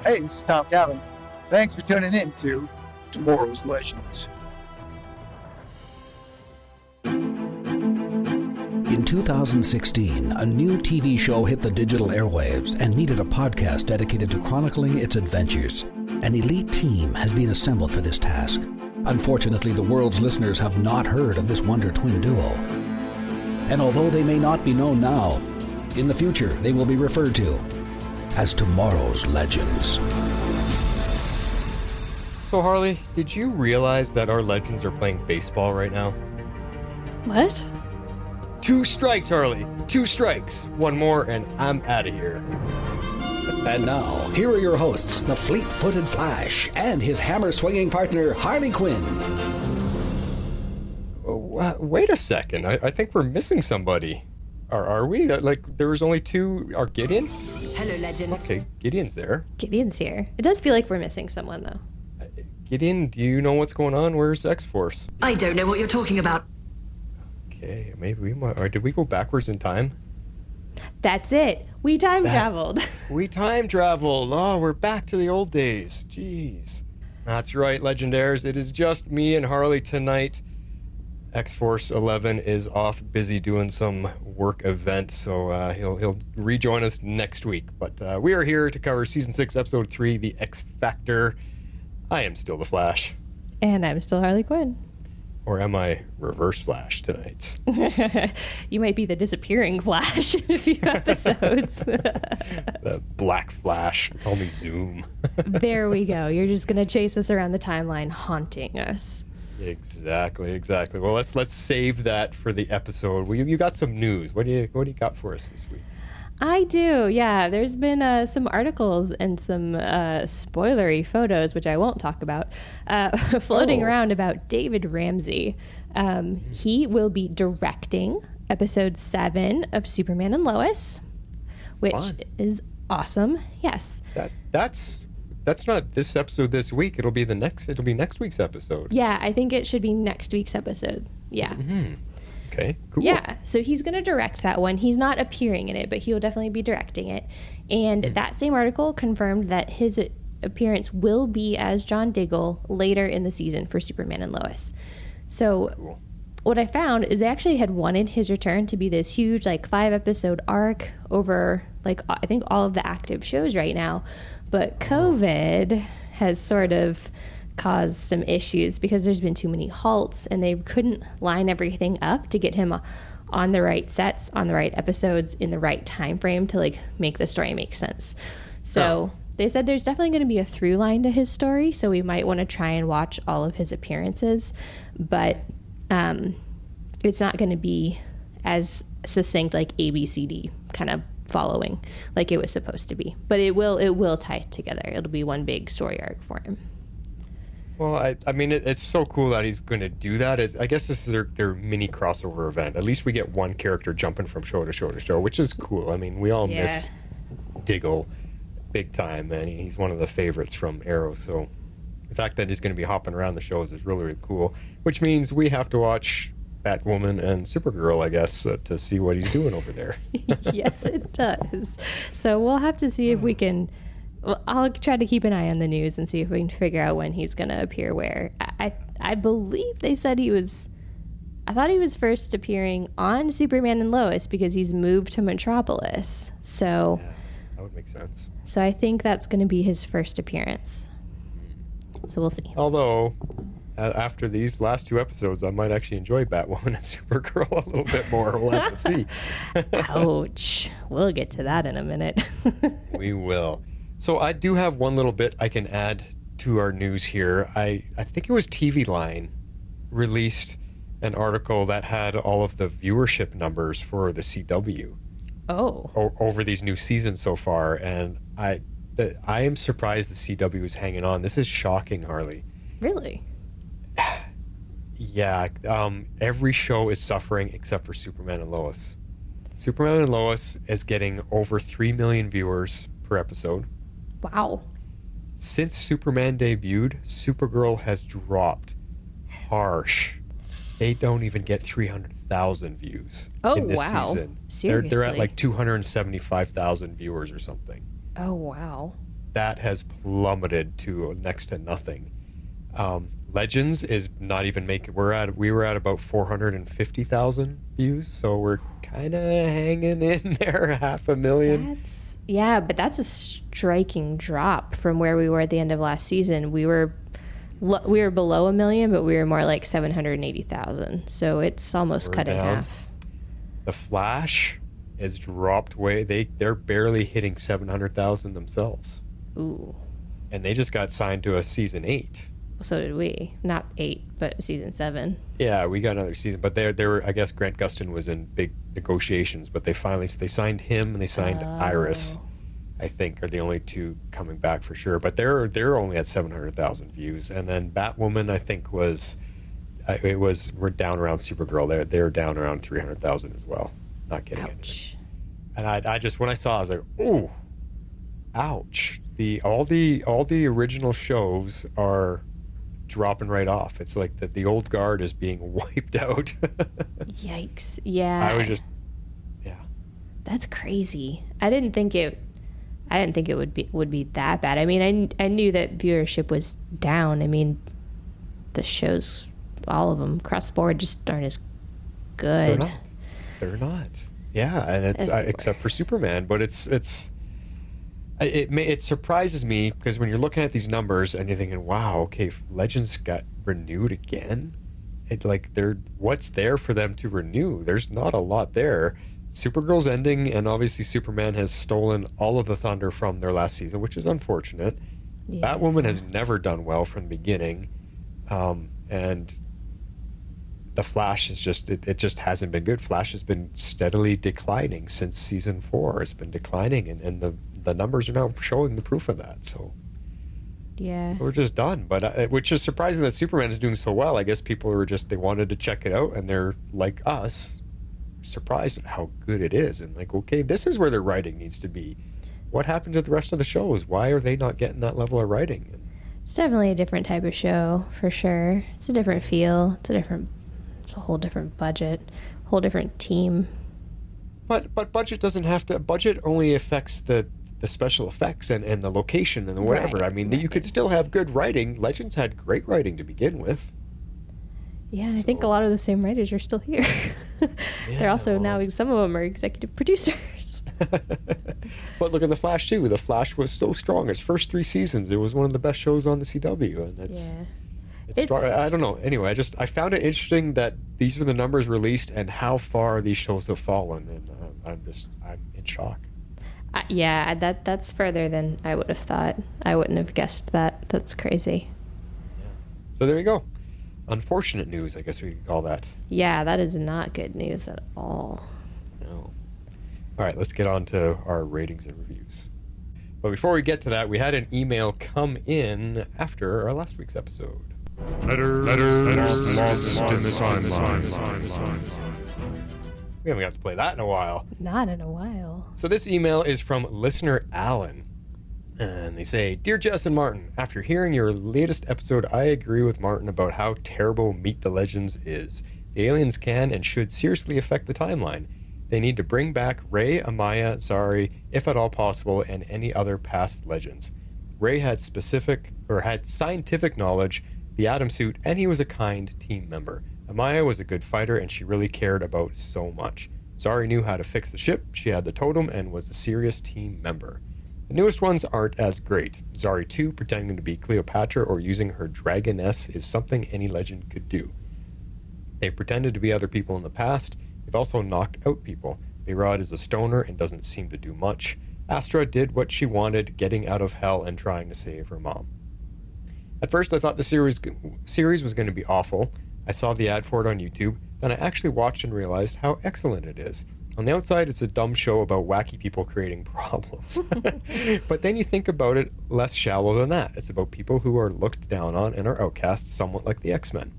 Hey, this is Tom Calvin. Thanks for tuning in to Tomorrow's Legends. In 2016, a new TV show hit the digital airwaves and needed a podcast dedicated to chronicling its adventures. An elite team has been assembled for this task. Unfortunately, the world's listeners have not heard of this wonder twin duo. And although they may not be known now, in the future they will be referred to as Tomorrow's Legends. So Harley, did you realize that our legends are playing baseball right now? What? 2 strikes, Harley. 2 strikes. 1 more and I'm out of here. And now, here are your hosts, the fleet-footed Flash and his hammer-swinging partner, Harley Quinn. Wait a second. I think we're missing somebody. Are we? Like, there was only 2. Are Gideon? Hello, legends. Okay, Gideon's there. Gideon's here. It does feel like we're missing someone, though. Gideon, do you know what's going on? Where's X-Force? I don't know what you're talking about. Okay, maybe we might. Or did we go backwards in time? That's it. We time traveled. We time traveled. Oh, we're back to the old days. Jeez. That's right, Legendaires. It is just me and Harley tonight. X-Force 11 is off busy doing some work event, so he'll rejoin us next week. But we are here to cover Season 6, Episode 3, The X Factor. I am still the Flash. And I'm still Harley Quinn. Or am I Reverse Flash tonight? You might be the disappearing Flash in a few episodes. The Black Flash. Call me Zoom. There we go. You're just going to chase us around the timeline, haunting us. Exactly. Well, let's save that for the episode. Well, you got some news. What do you got for us this week? I do, yeah. There's been some articles and some spoilery photos, which I won't talk about, floating around about David Ramsey. He will be directing episode 7 of Superman and Lois, which is awesome. Yes. That's not this episode this week. It'll be next week's episode. Yeah, I think it should be next week's episode. Yeah. Mm-hmm. Okay, cool. Yeah, so he's going to direct that one. He's not appearing in it, but he'll definitely be directing it. And that same article confirmed that his appearance will be as John Diggle later in the season for Superman and Lois. So what I found is they actually had wanted his return to be this huge, 5-episode arc over, I think all of the active shows right now. But COVID has sort of caused some issues because there's been too many halts and they couldn't line everything up to get him on the right sets, on the right episodes, in the right time frame to make the story make sense. So they said there's definitely going to be a through line to his story, so we might want to try and watch all of his appearances, but it's not going to be as succinct like ABCD kind of following like it was supposed to be, but it will tie it together. It'll be one big story arc for him. Well, I mean, it's so cool that he's going to do that. I guess this is their mini crossover event. At least we get one character jumping from show to show to show, which is cool. I mean, we all miss Diggle big time, and he's one of the favorites from Arrow. So the fact that he's going to be hopping around the shows is really, really cool, which means we have to watch Batwoman and Supergirl, I guess, to see what he's doing over there. Yes, it does. So we'll have to see if we can... Well, I'll try to keep an eye on the news and see if we can figure out when he's going to appear where. I believe they said I thought he was first appearing on Superman and Lois because he's moved to Metropolis. So yeah, that would make sense. So I think that's going to be his first appearance. So we'll see. Although, after these last 2 episodes, I might actually enjoy Batwoman and Supergirl a little bit more. We'll have to see. Ouch. We'll get to that in a minute. We will. So I do have one little bit I can add to our news here. I think it was TV Line released an article that had all of the viewership numbers for the CW. Over these new seasons so far, and I am surprised the CW is hanging on. This is shocking, Harley. Really? Yeah. Every show is suffering except for Superman and Lois. Superman and Lois is getting over 3 million viewers per episode. Wow. Since Superman debuted, Supergirl has dropped harsh. They don't even get 300,000 views in this season. Seriously? They're at 275,000 viewers or something. Oh, wow. that has plummeted to next to nothing. Legends is not even making. We were at about 450,000 views, so we're kind of hanging in there, 500,000. But that's a striking drop from where we were at the end of last season. We were below 1 million, but we were more like 780,000. So it's almost cut in half. The Flash has dropped way. They're barely hitting 700,000 themselves. Ooh. And they just got signed to a season 8. So did we. Not 8, but season 7. Yeah, we got another season, but they were. I guess Grant Gustin was in big negotiations, but they signed him and they signed Iris. I think are the only two coming back for sure. But they're only at 700,000 views, and then Batwoman I think we're down around Supergirl. They're down around 300,000 as well. Not kidding. Ouch. And I just when I saw it, I was like, ooh, ouch. All the original shows are dropping right off. It's like that the old guard is being wiped out. Yikes. Yeah. I was just That's crazy. I didn't think it would be that bad. I mean, I knew that viewership was down. I mean, the shows, all of them across the board, just aren't as good. They're not. Yeah, and it's except for Superman, but it surprises me because when you're looking at these numbers and you're thinking, wow, okay, Legends got renewed again. What's there for them to renew? There's not a lot there. Supergirl's ending, and obviously Superman has stolen all of the thunder from their last season, which is unfortunate. Yeah. Batwoman has never done well from the beginning, and the Flash is it just hasn't been good. Flash has been steadily declining since season 4. It's been declining, and the numbers are now showing the proof of that. So yeah, we're just done. But which is surprising that Superman is doing so well. I guess people were they wanted to check it out, and they're like us, surprised at how good it is, and like, okay, this is where their writing needs to be. What happened to the rest of the shows? Why are they not getting that level of writing? It's definitely a different type of show for sure. It's a different feel. It's a whole different budget, whole different team. But budget doesn't have to. Budget only affects the special effects and the location and the whatever. Right, I mean, you could still have good writing. Legends had great writing to begin with. Yeah, I think a lot of the same writers are still here. They're also now, some of them are executive producers. But look at The Flash, too. The Flash was so strong. Its first 3 seasons, it was one of the best shows on the CW. And it's strong. I don't know. Anyway, I found it interesting that these were the numbers released and how far these shows have fallen. And I'm in shock. That's further than I would have thought. I wouldn't have guessed that. That's crazy. Yeah. So there you go. Unfortunate news, I guess we could call that. Yeah, that is not good news at all. No. All right, let's get on to our ratings and reviews. But before we get to that, we had an email come in after our last week's episode. Letters lost in the timeline. We haven't got to play that in a while. Not in a while. So this email is from listener Alan. And they say, Dear Jess and Martin, after hearing your latest episode, I agree with Martin about how terrible Meet the Legends is. The aliens can and should seriously affect the timeline. They need to bring back Ray, Amaya, Zari, if at all possible, and any other past legends. Ray had scientific knowledge, the Atom suit, and he was a kind team member. Amaya was a good fighter, and she really cared about so much. Zari knew how to fix the ship, she had the totem, and was a serious team member. The newest ones aren't as great. Zari 2 pretending to be Cleopatra or using her dragoness is something any legend could do. They've pretended to be other people in the past. They've also knocked out people. Behrad is a stoner and doesn't seem to do much. Astra did what she wanted, getting out of hell and trying to save her mom. At first I thought the series was going to be awful. I saw the ad for it on YouTube, then I actually watched and realized how excellent it is. On the outside, it's a dumb show about wacky people creating problems. But then you think about it less shallow than that. It's about people who are looked down on and are outcasts, somewhat like the X-Men.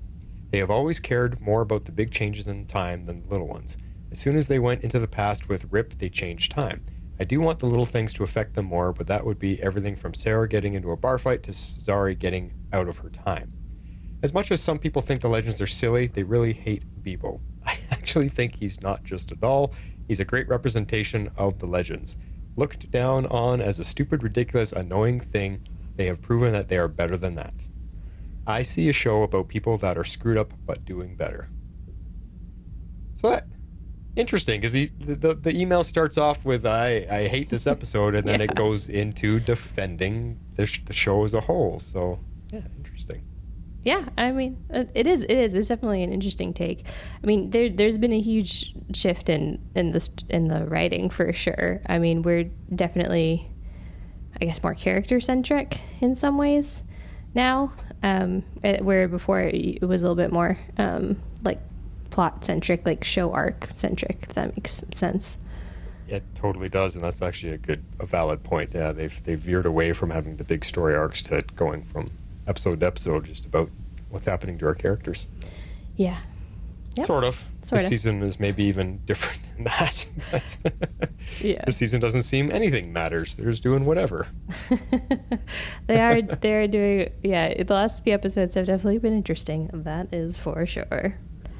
They have always cared more about the big changes in time than the little ones. As soon as they went into the past with Rip, they changed time. I do want the little things to affect them more, but that would be everything from Sarah getting into a bar fight to Zari getting out of her time. As much as some people think the Legends are silly, they really hate Bebo. I actually think he's not just a doll, he's a great representation of the Legends. looked down on as a stupid, ridiculous, annoying thing, they have proven that they are better than that. I see a show about people that are screwed up but doing better. So that interesting, because the email starts off with I hate this episode, and then it goes into defending the show as a whole. So yeah, interesting. Yeah, I mean, it is. It's definitely an interesting take. I mean, there's been a huge shift in the writing for sure. I mean, we're definitely, I guess, more character centric in some ways now, where before it was a little bit more like plot centric, like show arc centric, if that makes sense. It totally does, and that's actually a valid point. Yeah, they've veered away from having the big story arcs to going from episode to episode, just about what's happening to our characters. Yeah. Yep. Sort of. This season is maybe even different than that. But yeah. This season doesn't seem anything matters. They're just doing whatever. They are doing, yeah, the last few episodes have definitely been interesting. That is for sure.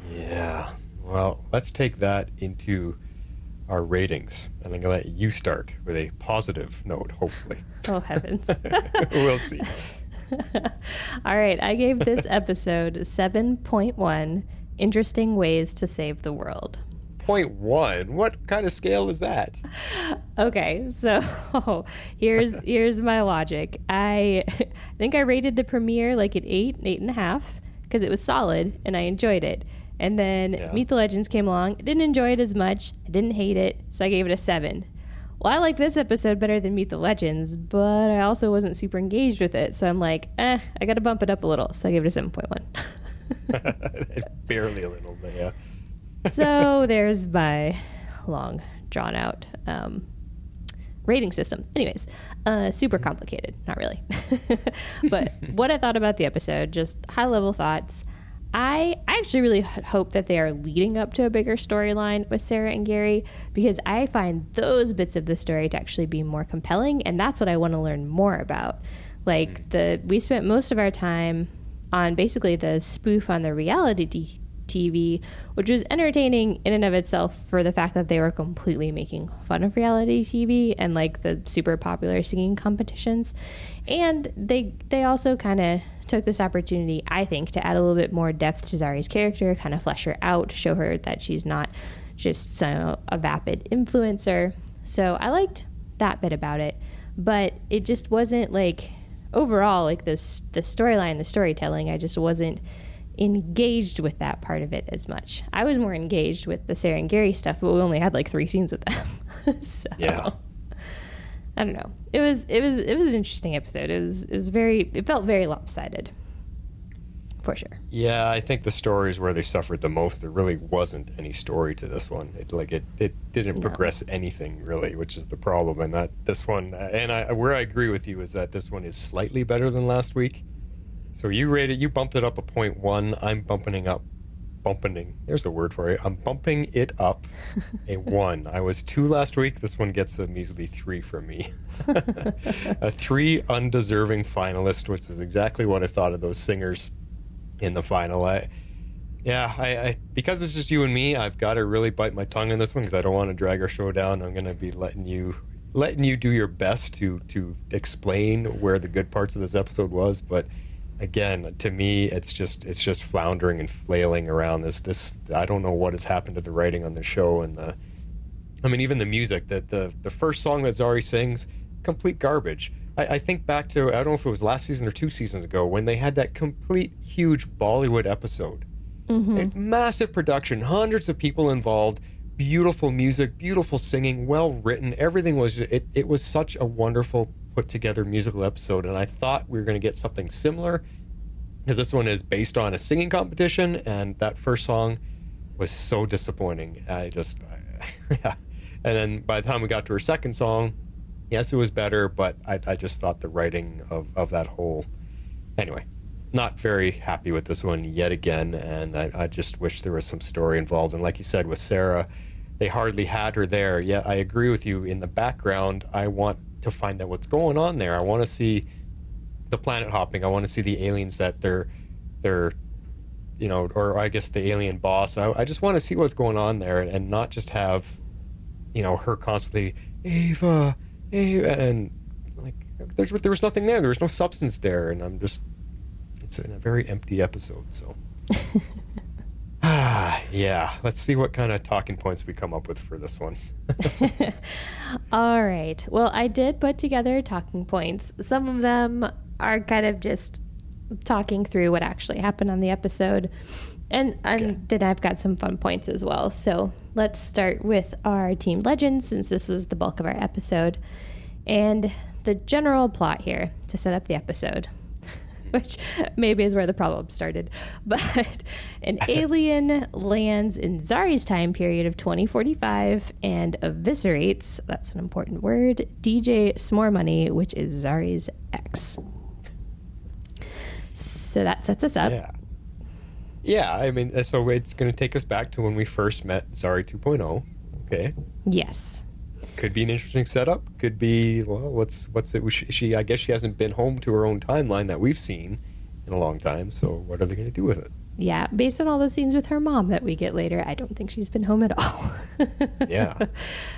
Yeah. Well, let's take that into our ratings. And I'm going to let you start with a positive note, hopefully. Oh, heavens. We'll see. All right. I gave this episode 7.1 interesting ways to save the world. 0.1? What kind of scale is that? Okay. So here's my logic. I think I rated the premiere like an 8.5, because it was solid and I enjoyed it. And then Meet the Legends came along. I didn't enjoy it as much. I didn't hate it. So I gave it a 7. Well, I like this episode better than Meet the Legends, but I also wasn't super engaged with it. So I'm like, I got to bump it up a little. So I gave it a 7.1. Barely a little, but yeah. So there's my long, drawn out rating system. Anyways, super complicated. Not really. But what I thought about the episode, just high level thoughts. I actually really hope that they are leading up to a bigger storyline with Sara and Gary, because I find those bits of the story to actually be more compelling, and that's what I want to learn more about. Like, we spent most of our time on basically the spoof on the reality TV, which was entertaining in and of itself for the fact that they were completely making fun of reality TV and like the super popular singing competitions. And they also kind of took this opportunity, I think, to add a little bit more depth to Zari's character, kind of flesh her out, show her that she's not just a vapid influencer. So I liked that bit about it, but it just wasn't like overall like the storyline, the storytelling. I just wasn't engaged with that part of it as much. I was more engaged with the Sara and Gary stuff, but we only had like 3 scenes with them. So yeah. I don't know. It was an interesting episode. It felt very lopsided. For sure. Yeah, I think the stories where they suffered the most, there really wasn't any story to this one. It didn't progress anything really, which is the problem. And that this one, where I agree with you is that this one is slightly better than last week. So you bumped it up a 0.1. I'm there's the word for it. I'm bumping it up a 1. I was 2 last week. This one gets a measly 3 from me. A 3 undeserving finalist, which is exactly what I thought of those singers in the final. I because it's just you and me, I've got to really bite my tongue on this one because I don't want to drag our show down. I'm going to be letting you do your best to explain where the good parts of this episode was, but again, to me, it's just floundering and flailing around. This I don't know what has happened to the writing on the show, and even the music. The first song that Zari sings, complete garbage. I think back to, I don't know if it was last season or 2 seasons ago, when they had that complete huge Bollywood episode. Mm-hmm. Massive production, hundreds of people involved, beautiful music, beautiful singing, well written. Everything was it was such a wonderful put together musical episode, and I thought we were going to get something similar, because this one is based on a singing competition, and that first song was so disappointing. Yeah. And then by the time we got to her second song, yes, it was better, but I just thought the writing of that whole, anyway, not very happy with this one yet again, and I just wish there was some story involved. And like you said with Sara, they hardly had her there. Yeah, I agree with you. In the background, I want to find out what's going on there. I want to see the planet hopping. I want to see the aliens that they're or I guess the alien boss. I just want to see what's going on there, and not just have her constantly, Ava, and like there was nothing there. There was no substance there, and it's a very empty episode. So, yeah. Let's see what kind of talking points we come up with for this one. All right. Well, I did put together talking points. Some of them are kind of just talking through what actually happened on the episode. And then I've got some fun points as well. So let's start with our team legends, since this was the bulk of our episode. And the general plot here to set up the episode, which maybe is where the problem started. But an alien lands in Zari's time period of 2045 and eviscerates, that's an important word, DJ S'more, which is Zari's ex. So that sets us up. Yeah, I mean, so it's going to take us back to when we first met Zari 2.0. Okay. Yes. Could be an interesting setup. Could be, well, what's it? I guess she hasn't been home to her own timeline that we've seen in a long time. So what are they going to do with it? Yeah, based on all the scenes with her mom that we get later, I don't think she's been home at all. Yeah.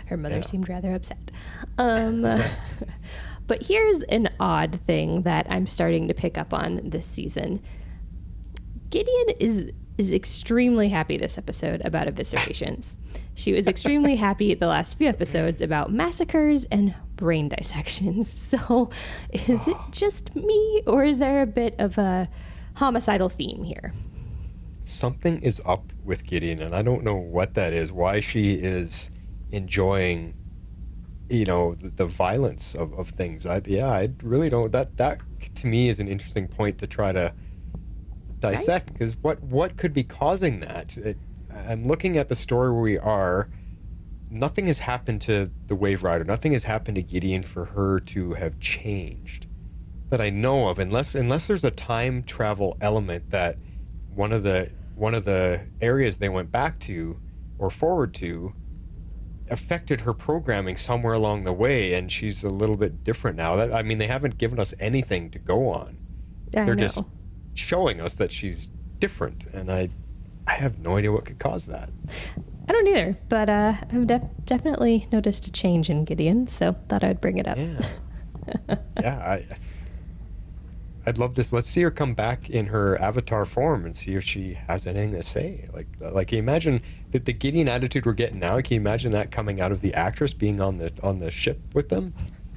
Her mother seemed rather upset. But here's an odd thing that I'm starting to pick up on this season. Gideon is extremely happy this episode about eviscerations. She was extremely happy the last few episodes about massacres and brain dissections. So is it just me, or is there a bit of a homicidal theme here? Something is up with Gideon, and I don't know what that is, why she is enjoying, the violence of things. I really don't. That to me is an interesting point to try to dissect, because what could be causing that? I'm looking at the story where we are. Nothing has happened to the Waverider. Nothing has happened to Gideon for her to have changed that I know of, unless there's a time travel element that one of the areas they went back to or forward to affected her programming somewhere along the way, and she's a little bit different now. They haven't given us anything to go on. They're just showing us that she's different, and I have no idea what could cause that. I don't either, but I've definitely noticed a change in Gideon, so thought I'd bring it up. Yeah. I'd love this. Let's see her come back in her avatar form and see if she has anything to say. Like, can you imagine the Gideon attitude we're getting now? Can you imagine that coming out of the actress being on the ship with them?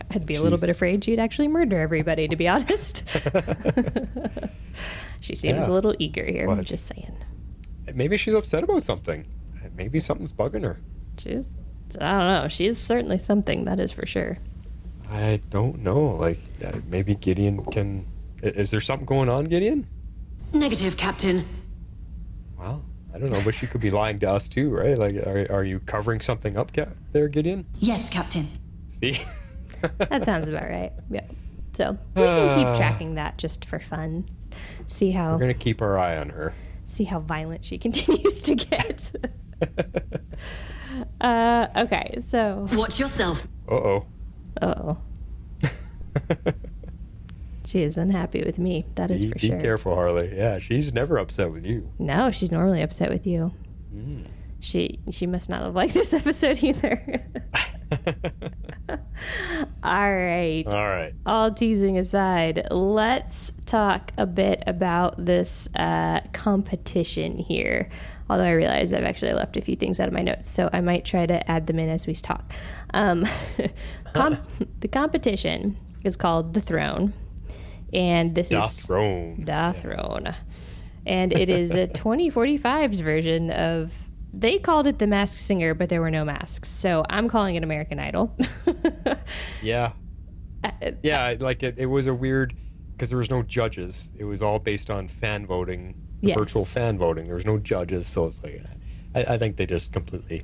I'd be a little bit afraid she'd actually murder everybody, to be honest. She seems a little eager here. I'm just saying. Maybe she's upset about something. Maybe something's bugging her. I don't know. She's certainly something, that is for sure. I don't know. Maybe Gideon can... Is there something going on, Gideon? Negative, Captain. Well, I don't know, but she could be lying to us too, right? Are you covering something up there, Gideon? Yes, Captain. See? That sounds about right. Yeah. So we can keep tracking that just for fun. See how... We're going to keep our eye on her. See how violent she continues to get. Okay, so... Watch yourself. Uh-oh. She is unhappy with me, that is for sure. Be careful, Harley. Yeah, she's never upset with you. No, she's normally upset with you. She must not have liked this episode either. All right. All teasing aside, let's talk a bit about this competition here. Although I realize I've actually left a few things out of my notes, so I might try to add them in as we talk. The competition is called Dethrone. And this Dethrone. Yeah. And it is a 2045's version of... They called it The Masked Singer, but there were no masks. So I'm calling it American Idol. Yeah. It was a weird... Because there was no judges. It was all based on fan voting, virtual fan voting. There was no judges, so it's like... I think they just completely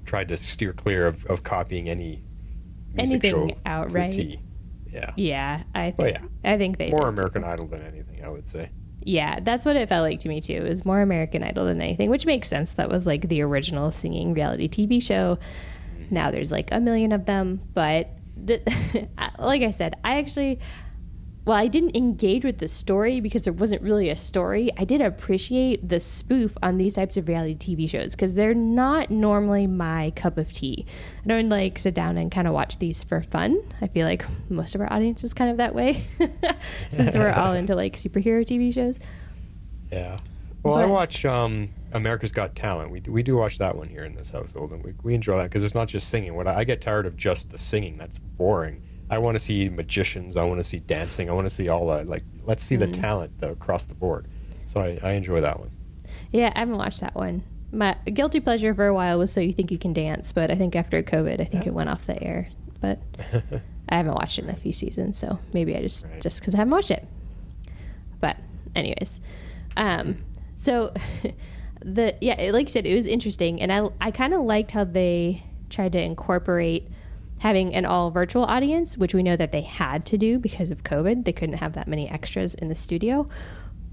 tried to steer clear of copying any music anything show outright. to a T. Yeah. Yeah, I think they... More American Idol than anything, I would say. Yeah, that's what it felt like to me, too. It was more American Idol than anything, which makes sense. That was like the original singing reality TV show. Now there's like a million of them. But like I said, while I didn't engage with the story because there wasn't really a story, I did appreciate the spoof on these types of reality TV shows because they're not normally my cup of tea. I don't like sit down and kind of watch these for fun. I feel like most of our audience is kind of that way since we're all into like superhero TV shows. Yeah. Well, I watch America's Got Talent. We do watch that one here in this household, and we enjoy that because it's not just singing. I get tired of just the singing. That's boring. I want to see magicians. I want to see dancing. I want to see all that. Like, let's see the talent across the board. So I enjoy that one. Yeah, I haven't watched that one. My guilty pleasure for a while was So You Think You Can Dance, but I think after COVID, I think it went off the air. But I haven't watched it in a few seasons, so maybe I just because I haven't watched it. But anyways, so like you said, it was interesting, and I kind of liked how they tried to incorporate having an all virtual audience, which we know that they had to do because of COVID. They couldn't have that many extras in the studio,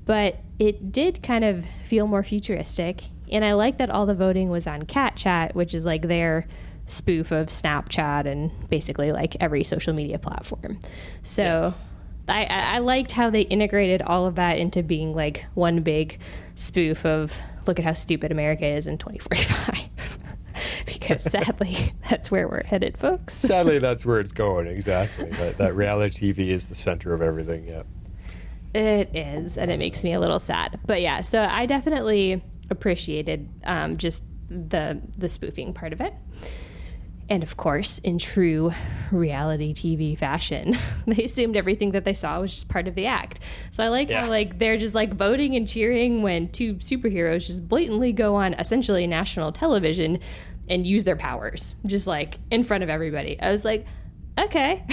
but it did kind of feel more futuristic. And I like that all the voting was on Cat Chat, which is like their spoof of Snapchat and basically like every social media platform. So yes. I liked how they integrated all of that into being like one big spoof of look at how stupid America is in 2045. Because sadly, that's where we're headed, folks. Sadly, that's where it's going, exactly. That reality TV is the center of everything, yeah. It is, and it makes me a little sad. But yeah, so I definitely appreciated just the spoofing part of it. And of course, in true reality TV fashion, they assumed everything that they saw was just part of the act. So I like how like they're just like voting and cheering when two superheroes just blatantly go on essentially national television and use their powers just like in front of everybody. I was like, okay.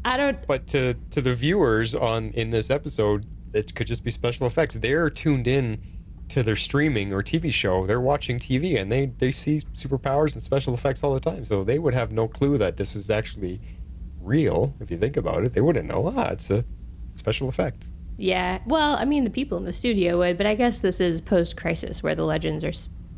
But to the viewers in this episode, it could just be special effects. They're tuned in to their streaming or TV show. They're watching TV and they see superpowers and special effects all the time. So they would have no clue that this is actually real. If you think about it, they wouldn't know. It's a special effect. Yeah. Well, I mean, the people in the studio would, but I guess this is post-crisis where the legends are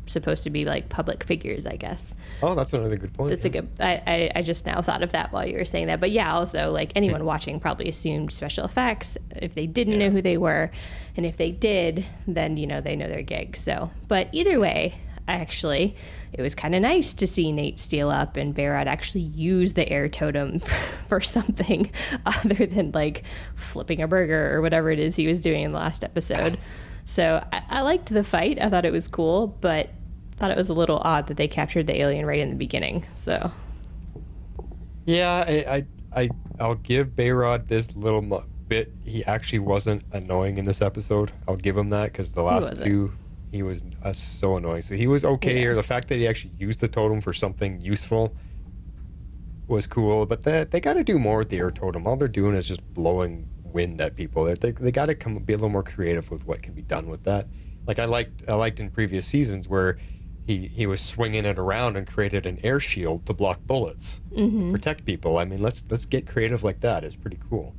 supposed to be like public figures, I guess. Oh, that's another good point. That's a good. I just now thought of that while you were saying that. But yeah, also like anyone watching probably assumed special effects if they didn't know who they were, and if they did, then they know their gig. So, but either way, it was kind of nice to see Nate steal up and Behrad actually use the air totem for something other than like flipping a burger or whatever it is he was doing in the last episode. So I liked the fight. I thought it was cool, but thought it was a little odd that they captured the alien right in the beginning. So yeah, I'll give Behrad this little bit. He actually wasn't annoying in this episode. I'll give him that because the last two he was so annoying. So he was okay here. The fact that he actually used the totem for something useful was cool, but they got to do more with the air totem. All they're doing is just blowing wind at people. They got to be a little more creative with what can be done with that. Like I liked in previous seasons where he was swinging it around and created an air shield to block bullets, protect people. I mean, let's get creative like that. It's pretty cool.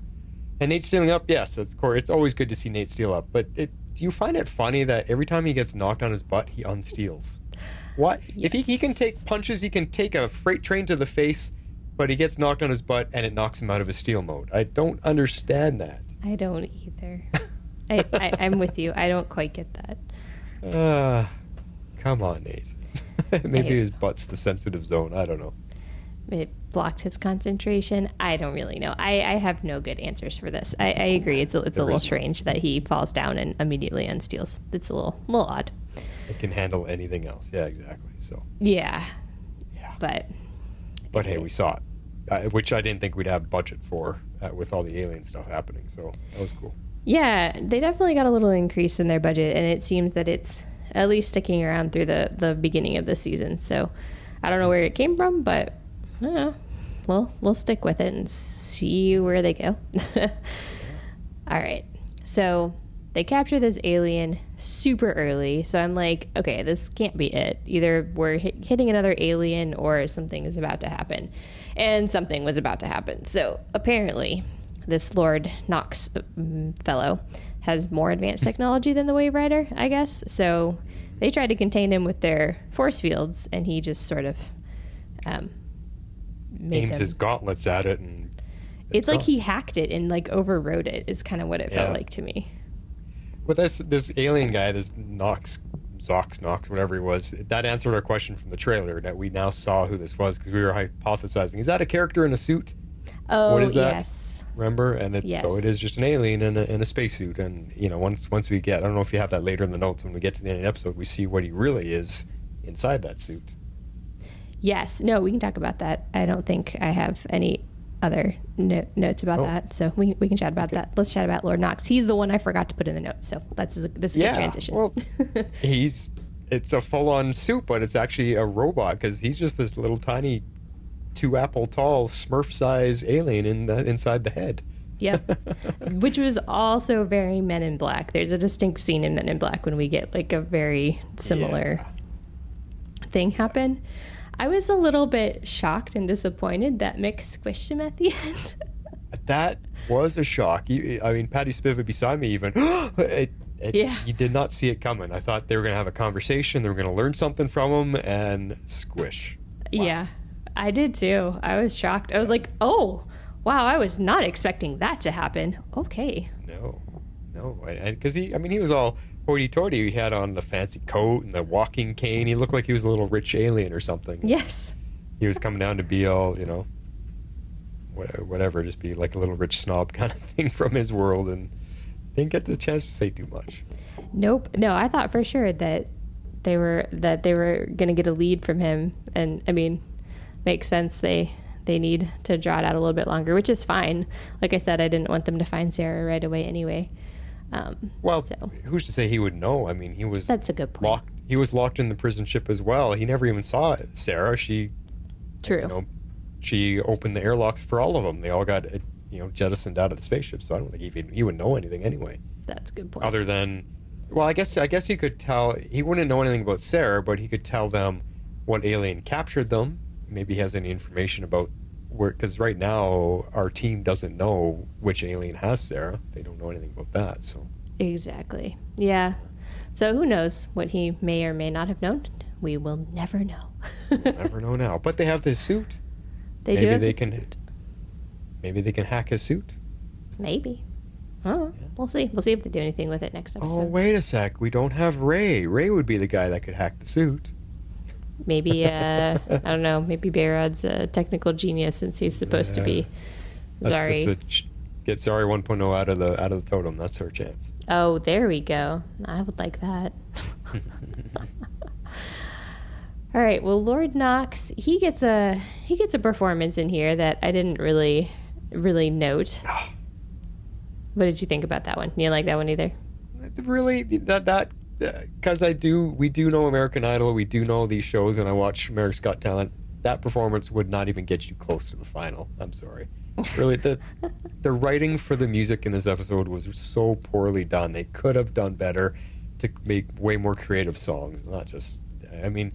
And Nate stealing up, yes, of course. It's always good to see Nate steal up. But do you find it funny that every time he gets knocked on his butt, he unsteals? What? Yes. If he can take punches, he can take a freight train to the face, but he gets knocked on his butt and it knocks him out of his steal mode. I don't understand that. I don't either. I'm with you. I don't quite get that. Come on, Nate. Maybe his butt's the sensitive zone. I don't know. It blocked his concentration. I don't really know. I have no good answers for this. I agree. It's a little strange that he falls down and immediately unsteals. It's a little odd. It can handle anything else. Yeah, exactly. So. Yeah. But hey, we saw it, which I didn't think we'd have budget for with all the alien stuff happening. So that was cool. Yeah, they definitely got a little increase in their budget, and it seems that it's at least sticking around through the beginning of the season. So I don't know where it came from, but I don't know. Well, we'll stick with it and see where they go. All right. So they capture this alien super early. So I'm like, okay, this can't be it. Either we're hitting another alien or something is about to happen. And something was about to happen. So apparently this Lord Knox fellow has more advanced technology than the Waverider, I guess. So they tried to contain him with their force fields, and he just sort of aims his gauntlets at it and It's like he hacked it and like overwrote it. Is kind of what it felt like to me. But this alien guy, this Zox, whatever he was, that answered our question from the trailer that we now saw who this was because we were hypothesizing. Is that a character in a suit? Oh, what is that? Yes. Remember? And so it is just an alien in a spacesuit. And once we get, I don't know if you have that later in the notes, when we get to the end of the episode, we see what he really is inside that suit. Yes. No, we can talk about that. I don't think I have any other notes about that, so we can chat about that. Let's chat about Lord Knox. He's the one I forgot to put in the notes, so this is a good transition. Well, it's a full-on suit, but it's actually a robot because he's just this little tiny 2-apple tall Smurf-size alien inside the head. Yep. Which was also very Men in Black. There's a distinct scene in Men in Black when we get like a very similar thing happen. I was a little bit shocked and disappointed that Mick squished him at the end. That was a shock. I mean, Patty Spivot beside me even. You did not see it coming. I thought they were going to have a conversation. They were going to learn something from him and squish. Wow. Yeah, I did too. I was shocked. I was like, oh, wow, I was not expecting that to happen. Okay. No. Because he was all hoity-toity. He had on the fancy coat and the walking cane. He looked like he was a little rich alien or something. Yes. He was coming down to be all, whatever, just be like a little rich snob kind of thing from his world, and didn't get the chance to say too much. Nope. No, I thought for sure that they were going to get a lead from him, and I mean, makes sense. They need to draw it out a little bit longer, which is fine. Like I said, I didn't want them to find Sarah right away anyway. Who's to say he would know? I mean, that's a good point. He was locked in the prison ship as well. He never even saw Sarah. She opened the airlocks for all of them. They all got jettisoned out of the spaceship. So I don't think he would know anything anyway. That's a good point. Other than, well, I guess he could tell. He wouldn't know anything about Sarah, but he could tell them what alien captured them. Maybe he has any information about where, because right now our team doesn't know which alien has Sarah. They don't know anything about that. So exactly, yeah. So who knows what he may or may not have known? We will never know. Never know now. But they have this suit. Maybe they can hack his suit. Maybe. Oh, yeah. We'll see. We'll see if they do anything with it next episode. Oh, wait a sec. We don't have Ray. Ray would be the guy that could hack the suit. Maybe, I don't know, maybe Bayrod's a technical genius since he's supposed to be Zari. Get Zari 1.0 out of the totem. That's our chance. Oh, there we go. I would like that. All right. Well, Lord Knox, he gets a performance in here that I didn't really note. What did you think about that one? You didn't like that one either? Really, because we do know American Idol, we do know these shows, and I watch America's Got Talent. That performance would not even get you close to the final. I'm sorry. Really, the writing for the music in this episode was so poorly done. They could have done better to make way more creative songs, not just. I mean,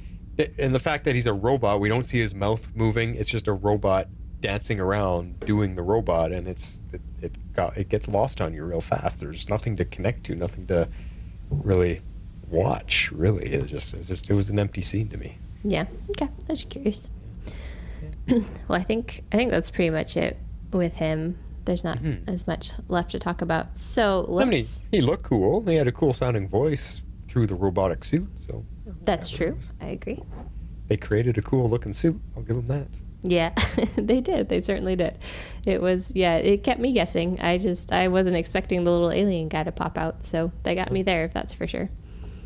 and the fact that he's a robot, we don't see his mouth moving. It's just a robot dancing around doing the robot, and it gets lost on you real fast. There's nothing to connect to, nothing to really watch. Really, it was an empty scene to me. Yeah. Okay. I was just curious. Well, I think that's pretty much it with him. There's not as much left to talk about. So he looked cool. He had a cool sounding voice through the robotic suit. So that's true. I agree. They created a cool looking suit. I'll give them that. Yeah, they did. They certainly did. It was, it kept me guessing. I wasn't expecting the little alien guy to pop out, so they got me there, that's for sure.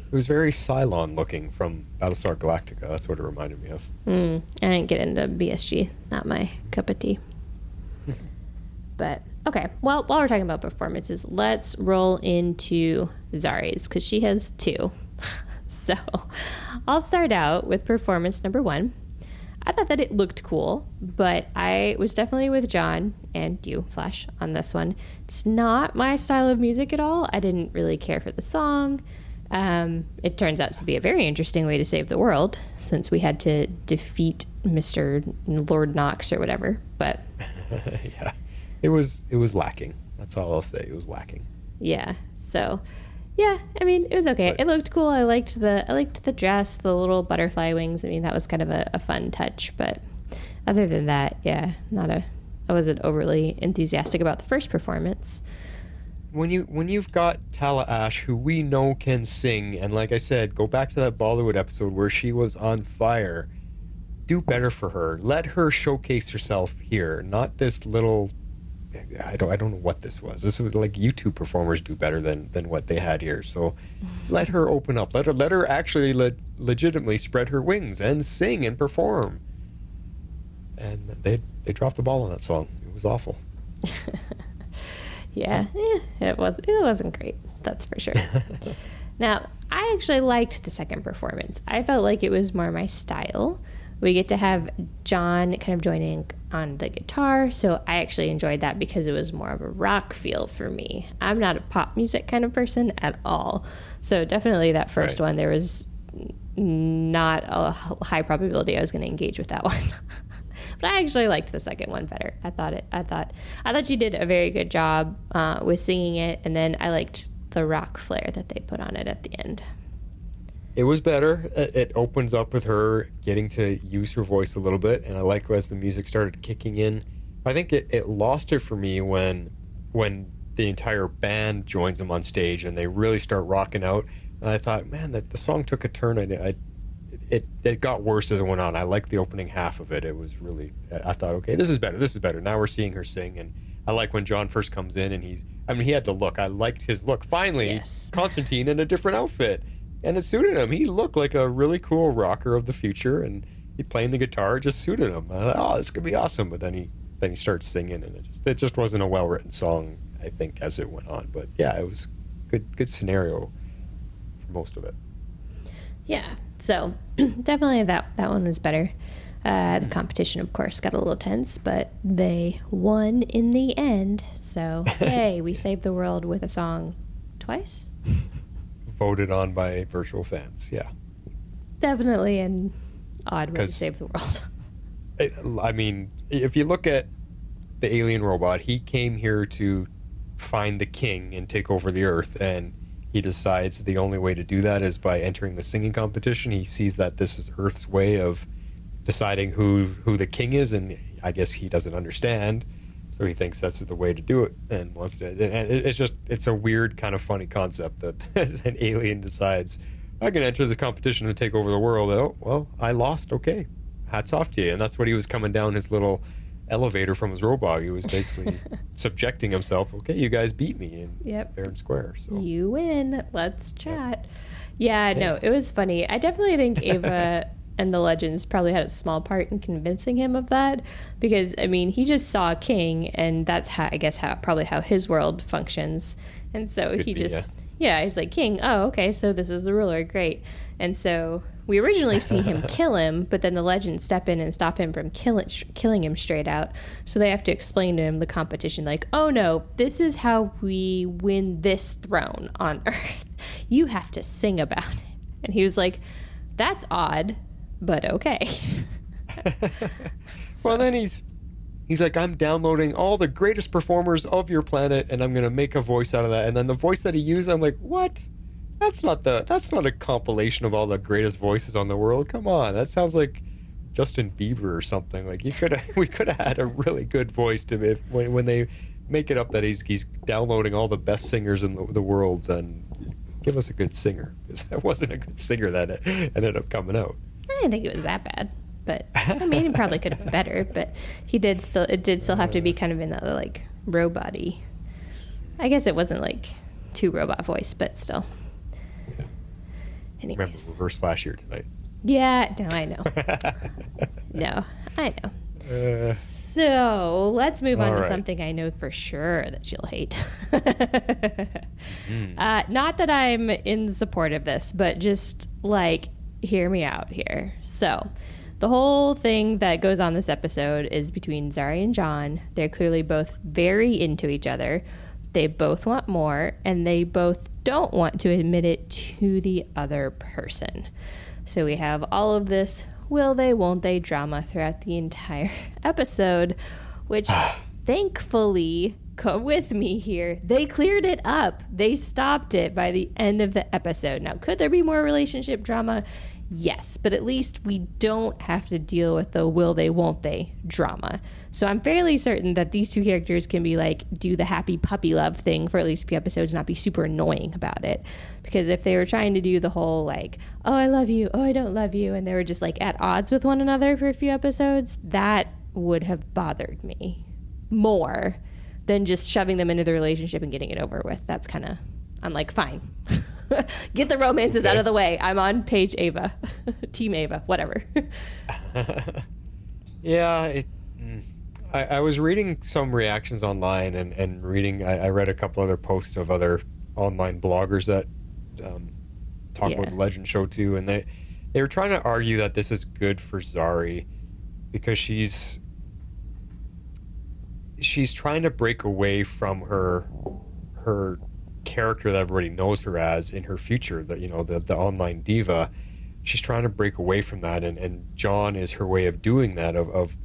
It was very Cylon looking from Battlestar Galactica. That's what it reminded me of. I didn't get into BSG. Not my cup of tea. But, okay. Well, while we're talking about performances, let's roll into Zari's, because she has 2. So, I'll start out with performance number 1. I thought that it looked cool, but I was definitely with John and you, Flash, on this one. It's not my style of music at all. I didn't really care for the song. It turns out to be a very interesting way to save the world, since we had to defeat Mr. Lord Knox or whatever. But yeah, it was lacking. That's all I'll say. It was lacking. Yeah. So, yeah, I mean, it was okay. It looked cool. I liked the dress, the little butterfly wings. I mean, that was kind of a fun touch. But other than that, yeah, not a wasn't overly enthusiastic about the first performance. When you've got Tala Ash, who we know can sing, and like I said, go back to that Bollywood episode where she was on fire. Do better for her. Let her showcase herself here, not this little. I don't know what this was. This was like YouTube performers do better than what they had here. So let her open up. Let her actually legitimately spread her wings and sing and perform. And they dropped the ball on that song. It was awful. Yeah, it wasn't great. That's for sure. Now, I actually liked the second performance. I felt like it was more my style. We get to have John kind of joining on the guitar, so I actually enjoyed that because it was more of a rock feel for me. I'm not a pop music kind of person at all, so definitely that first one, there was not a high probability I was going to engage with that one. But I actually liked the second one better. I thought she did a very good job with singing it, and then I liked the rock flair that they put on it at the end. It was better. It opens up with her getting to use her voice a little bit, and I like as the music started kicking in. I think it lost it for me when the entire band joins them on stage and they really start rocking out. And I thought, man, that the song took a turn. It got worse as it went on. I liked the opening half of it. It was really, I thought, okay, this is better. Now we're seeing her sing, and I like when John first comes in and he had the look. I liked his look. Finally, yes. Constantine in a different outfit. And it suited him. He looked like a really cool rocker of the future, and he playing the guitar just suited him. I thought, oh, this could be awesome. But then he starts singing, and it just wasn't a well-written song, I think, as it went on. But yeah, it was good scenario for most of it. Yeah, so definitely that one was better. The competition, of course, got a little tense, but they won in the end. So, yay, we saved the world with a song twice. Voted on by virtual fans, yeah. Definitely an odd way to save the world. I mean, if you look at the alien robot, he came here to find the king and take over the Earth, and he decides the only way to do that is by entering the singing competition. He sees that this is Earth's way of deciding who the king is, and I guess he doesn't understand. So he thinks that's the way to do it, and wants to. And it's a weird kind of funny concept that an alien decides, I can enter this competition and take over the world. Oh, well, I lost. Okay, hats off to you. And that's what he was coming down his little elevator from his robot. He was basically subjecting himself. Okay, you guys beat me, and fair and square. So you win. Let's chat. Yeah, no, it was funny. I definitely think Ava and the Legends probably had a small part in convincing him of that, because I mean, he just saw a king, and that's probably how his world functions. And so he's like, king, oh, okay, so this is the ruler, great. And so we originally see him kill him, but then the Legends step in and stop him from killing him straight out. So they have to explain to him the competition, like, oh no, this is how we win this throne on Earth. You have to sing about it. And he was like, that's odd, but okay. Well, then he's like, I'm downloading all the greatest performers of your planet, and I'm going to make a voice out of that. And then the voice that he used, I'm like, what? That's not a compilation of all the greatest voices on the world. Come on, that sounds like Justin Bieber or something. Like we could have had a really good voice to when they make it up that he's downloading all the best singers in the world. Then give us a good singer, because that wasn't a good singer that ended up coming out. I didn't think it was that bad, but I mean, it probably could have been better. But it did still have to be kind of in the like robot-y. I guess it wasn't like too robot voice, but still. Anyways. Remember Reverse Flash here tonight. Yeah, no, I know. I know. So let's move on to something I know for sure that you'll hate. Not that I'm in support of this, but just like, hear me out here. So the whole thing that goes on this episode is between Zari and John. They're clearly both very into each other. They both want more, and they both don't want to admit it to the other person. So we have all of this will they, won't they drama throughout the entire episode, which thankfully, come with me here, they cleared it up. They stopped it by the end of the episode. Now, could there be more relationship drama? Yes, but at least we don't have to deal with the will they, won't they drama. So I'm fairly certain that these two characters can be like, do the happy puppy love thing for at least a few episodes, not be super annoying about it. Because if they were trying to do the whole like, oh, I love you, oh, I don't love you, and they were just like at odds with one another for a few episodes, that would have bothered me more than just shoving them into the relationship and getting it over with. That's kind of, I'm like, fine. Get the romances out of the way. I'm on page Ava. Team Ava, whatever. Yeah, I was reading some reactions online and reading, I read a couple other posts of other online bloggers that talk about the Legend show too, and they were trying to argue that this is good for Zari because she's trying to break away from her character that everybody knows her as in her future, that the online diva. She's trying to break away from that, and John is her way of doing that, of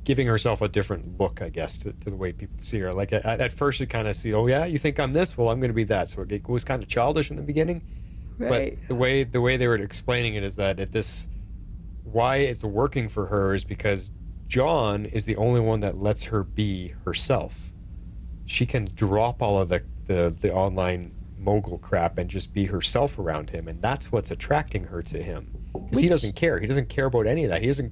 giving herself a different look, I guess, to the way people see her. Like at first you kind of see, oh yeah, you think I'm this, well I'm going to be that. So it was kind of childish in the beginning, right? But the way they were explaining it is that why it's working for her is because John is the only one that lets her be herself. She can drop all of the online mogul crap and just be herself around him, and that's what's attracting her to him. Because he doesn't care. He doesn't care about any of that. He doesn't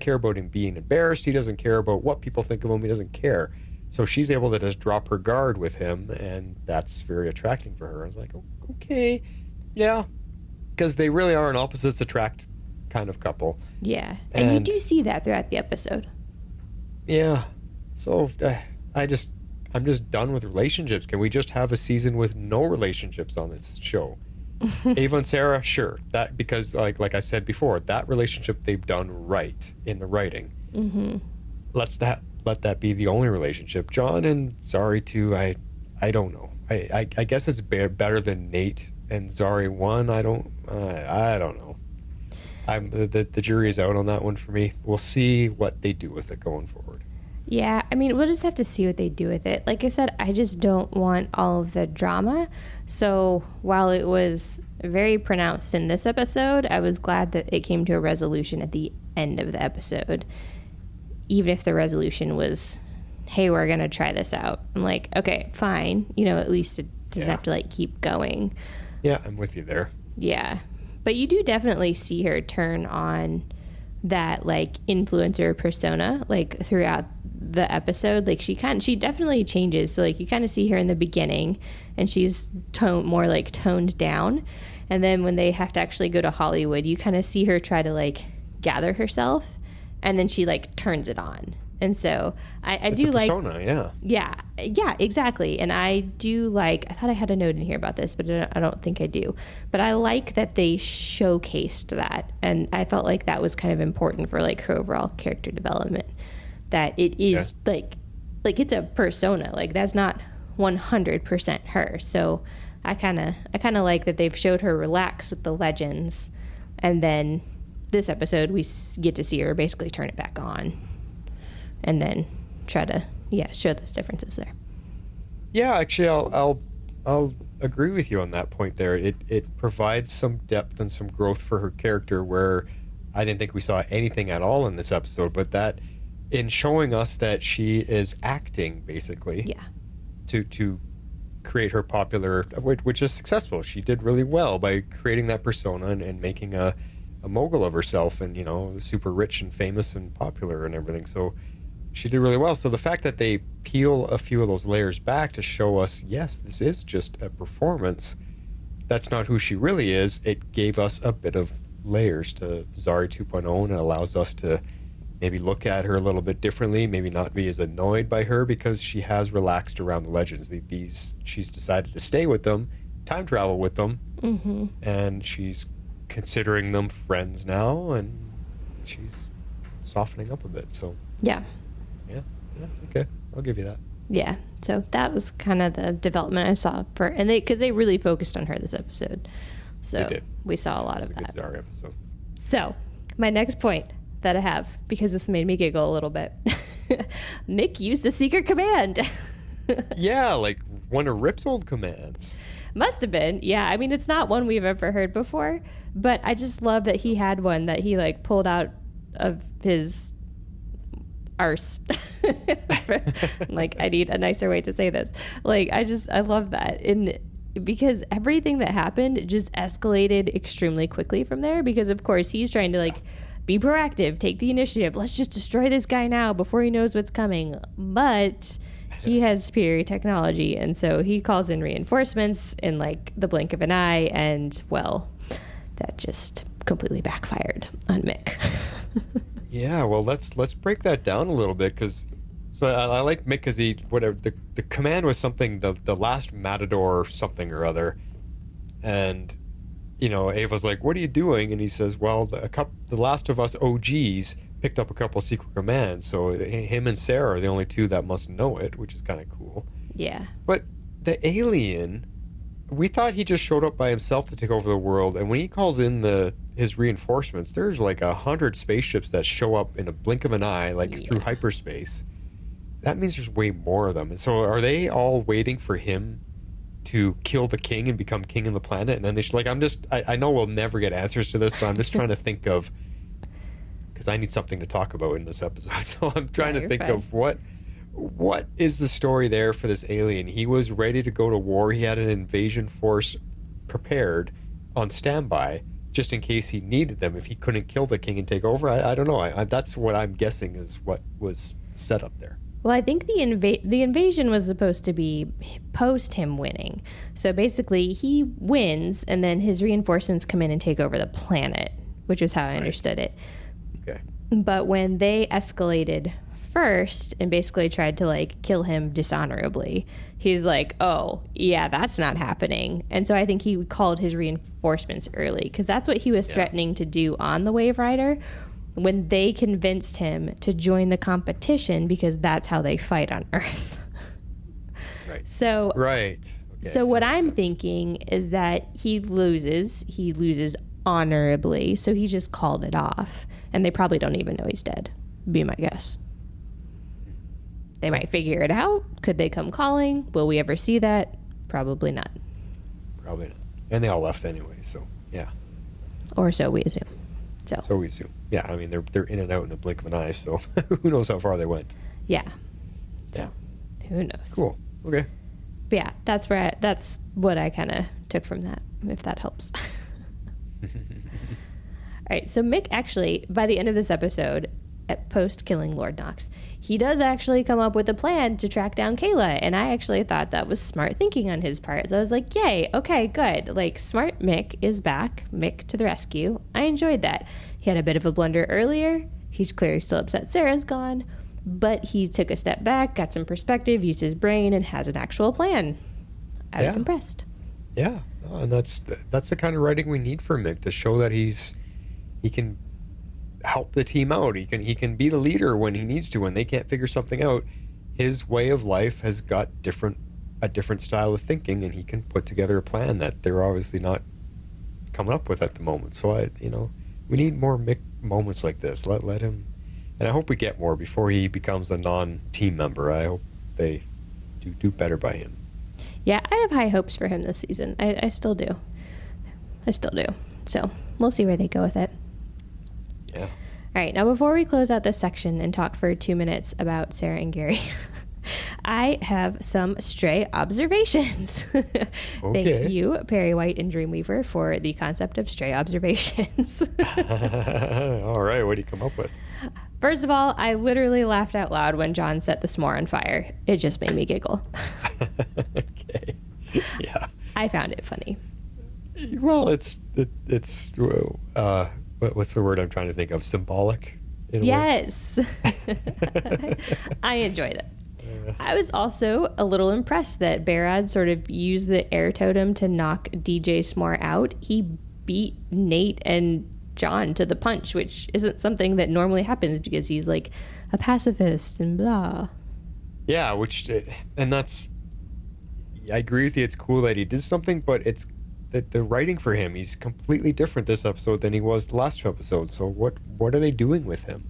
care about him being embarrassed. He doesn't care about what people think of him. He doesn't care. So she's able to just drop her guard with him, and that's very attracting for her. I was like, okay, yeah, because they really are an opposites attract kind of couple. Yeah, and you do see that throughout the episode. Yeah, so I'm just done with relationships. Can we just have a season with no relationships on this show? Ava and Sara, sure. That because like I said before, that relationship they've done right in the writing. Mm-hmm. Let that be the only relationship. John and Zari too. I don't know. I guess it's better than Nate and Zari one. I don't know. The jury is out on that one for me. We'll see what they do with it going forward. Yeah, I mean, we'll just have to see what they do with it. Like I said, I just don't want all of the drama. So while it was very pronounced in this episode, I was glad that it came to a resolution at the end of the episode. Even if the resolution was, hey, we're going to try this out. I'm like, okay, fine. At least it doesn't have to keep going. Yeah, I'm with you there. Yeah. But you do definitely see her turn on that influencer persona throughout the episode. She definitely changes. So you kind of see her in the beginning and she's more toned down, and then when they have to actually go to Hollywood, you kind of see her try to gather herself, and then she turns it on. And so I do like persona, yeah, exactly. And I do I thought I had a note in here about this, but I don't think I do. But I like that they showcased that, and I felt like that was kind of important for her overall character development. That it is it's a persona. That's not 100% her. So I kind of like that they've showed her relax with the legends, and then this episode we get to see her basically turn it back on. And then try to show those differences there. Yeah, actually, I'll agree with you on that point there. It provides some depth and some growth for her character where I didn't think we saw anything at all in this episode, but that in showing us that she is acting basically to create her popular, which is successful. She did really well by creating that persona and making a mogul of herself, and super rich and famous and popular and everything. So she did really well. So the fact that they peel a few of those layers back to show us, yes, this is just a performance, that's not who she really is, it gave us a bit of layers to Zari 2.0, and it allows us to maybe look at her a little bit differently, maybe not be as annoyed by her because she has relaxed around the legends. She's decided to stay with them, time travel with them, and she's considering them friends now, and she's softening up a bit. So yeah, okay, I'll give you that. Yeah, so that was kind of the development I saw because they really focused on her this episode. So we saw a lot of that. Good Zari episode. So my next point, that I have, because this made me giggle a little bit. Mick used a secret command. Yeah, like one of Rip's old commands. Must have been. Yeah, I mean, it's not one we've ever heard before, but I just love that he had one that he like pulled out of his arse. Like, I need a nicer way to say this. Like, I love that. Because everything that happened just escalated extremely quickly from there, because of course he's trying to like be proactive, take the initiative. Let's just destroy this guy now before he knows what's coming. But he has superior technology, and so he calls in reinforcements in like the blink of an eye, and well, that just completely backfired on Mick. Yeah, well, let's break that down a little bit, because so I like Mick because the command was something, the last matador something or other, and Ava's like, what are you doing? And he says, well, the last of us OGs picked up a couple secret commands, so him and Sara are the only two that must know it, which is kind of cool. Yeah. But the alien, we thought he just showed up by himself to take over the world, and when he calls in his reinforcements, there's like 100 spaceships that show up in a blink of an eye, like through hyperspace. That means there's way more of them. And so are they all waiting for him to kill the king and become king of the planet? And then they should, like, I know we'll never get answers to this, but I'm just trying to think of, because I need something to talk about in this episode. So I'm trying to think of what is the story there for this alien. He was ready to go to war. He had an invasion force prepared on standby just in case he needed them if he couldn't kill the king and take over. I don't know. That's what I'm guessing is what was set up there. Well, I think the invasion was supposed to be post him winning. So basically, he wins, and then his reinforcements come in and take over the planet, which is how I understood it. Okay. But when they escalated first and basically tried to like kill him dishonorably, he's like, oh, yeah, that's not happening. And so I think he called his reinforcements early, because that's what he was threatening to do on the Waverider, when they convinced him to join the competition, because that's how they fight on Earth. Right. So right. Okay. So what I'm thinking is that he loses honorably, so he just called it off, and they probably don't even know he's dead. Be my guess. They might figure it out. Could they come calling? Will we ever see that? Probably not. Probably not. And they all left anyway, so yeah. Or so we assume. So we assume. Yeah, I mean, they're in and out in the blink of an eye, so who knows how far they went. Yeah. So who knows? Cool. Okay. But yeah, that's what I kind of took from that, if that helps. All right, so Mick actually, by the end of this episode, at post-killing Lord Nox, he does actually come up with a plan to track down Kayla, and I actually thought that was smart thinking on his part. So I was like, yay, okay, good. Like, smart Mick is back. Mick to the rescue. I enjoyed that. He had a bit of a blunder earlier. He's clearly still upset Sarah's gone, but he took a step back, got some perspective, used his brain, and has an actual plan. I was impressed. Yeah, and that's the kind of writing we need from Mick, to show that he can help the team out. He can be the leader when he needs to, when they can't figure something out. His way of life has got a different style of thinking, and he can put together a plan that they're obviously not coming up with at the moment. So we need more Mick moments like this. Let him, and I hope we get more before he becomes a non-team member. I hope they do better by him. Yeah, I have high hopes for him this season. I still do. So we'll see where they go with it. Yeah. All right, now before we close out this section and talk for 2 minutes about Sara and Gary, I have some stray observations. Okay. Thank you, Perry White and Dreamweaver, for the concept of stray observations. All right, what do you come up with? First of all, I literally laughed out loud when John set the s'more on fire. It just made me giggle. Okay. Yeah. I found it funny. Well, it's what's the word I'm trying to think of? Symbolic? Yes. I enjoyed it. I was also a little impressed that Barad sort of used the air totem to knock DJ S'more out. He beat Nate and John to the punch, which isn't something that normally happens, because he's like a pacifist and blah. Yeah, and that's, I agree with you. It's cool that he did something, but it's the writing for him, he's completely different this episode than he was the last 2 episodes. So what are they doing with him?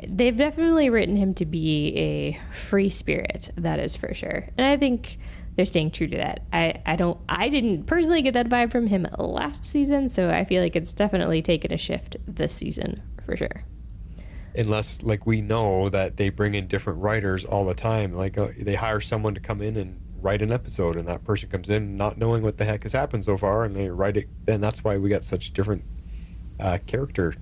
They've definitely written him to be a free spirit, that is for sure. And I think they're staying true to that. I didn't personally get that vibe from him last season, so I feel like it's definitely taken a shift this season for sure. Unless, like, we know that they bring in different writers all the time. Like, they hire someone to come in and write an episode, and that person comes in not knowing what the heck has happened so far, and they write it. And that's why we got such different character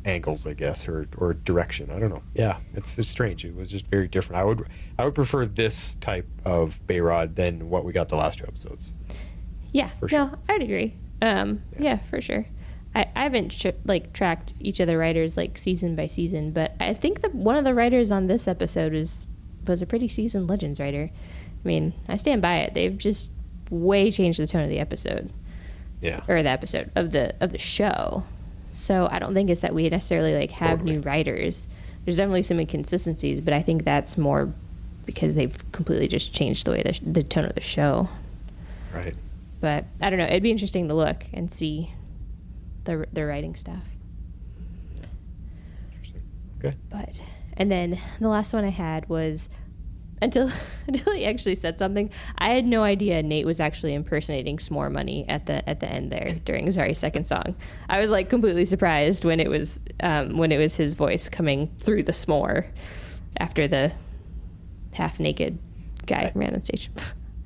angles, I guess, or direction. I don't know. Yeah, it's strange. It was just very different. I would prefer this type of Bayrod than what we got the last 2 episodes. Yeah, for sure. No, I'd agree. Yeah, for sure. I haven't tracked each of the writers like season by season, but I think that one of the writers on this episode was a pretty seasoned Legends writer. I mean, I stand by it. They've just way changed the tone of the episode. Yeah. Or the episode of the show. So I don't think it's that we necessarily have new writers. There's definitely some inconsistencies, but I think that's more because they've completely just changed the way the tone of the show. Right. But I don't know. It'd be interesting to look and see the writing staff. Interesting. Okay. And then the last one I had was until he actually said something. I had no idea Nate was actually impersonating S'more Money at the end there during Zari's second song. I was completely surprised when it was his voice coming through the s'more after the half naked guy ran on stage.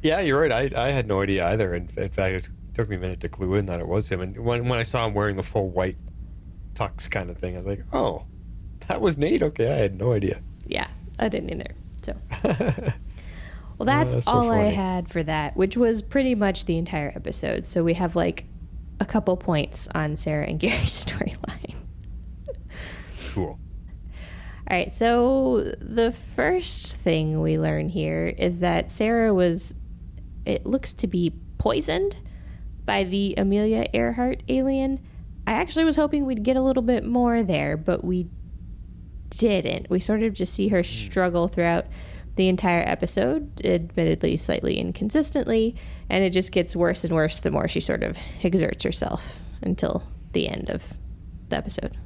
Yeah, you're right. I had no idea either. In fact, it took me a minute to clue in that it was him. And when I saw him wearing the full white tux kind of thing, I was like, oh, that was Nate? Okay, I had no idea. Yeah, I didn't either. So, well, that's so all funny. I had for that, which was pretty much the entire episode. So we have a couple points on Sara and Gary's storyline. Cool. All right, so the first thing we learn here is that Sara it looks to be poisoned by the Amelia Earhart alien. I actually was hoping we'd get a little bit more there, but we didn't. We sort of just see her struggle throughout the entire episode, admittedly slightly inconsistently, and it just gets worse and worse the more she sort of exerts herself until the end of the episode.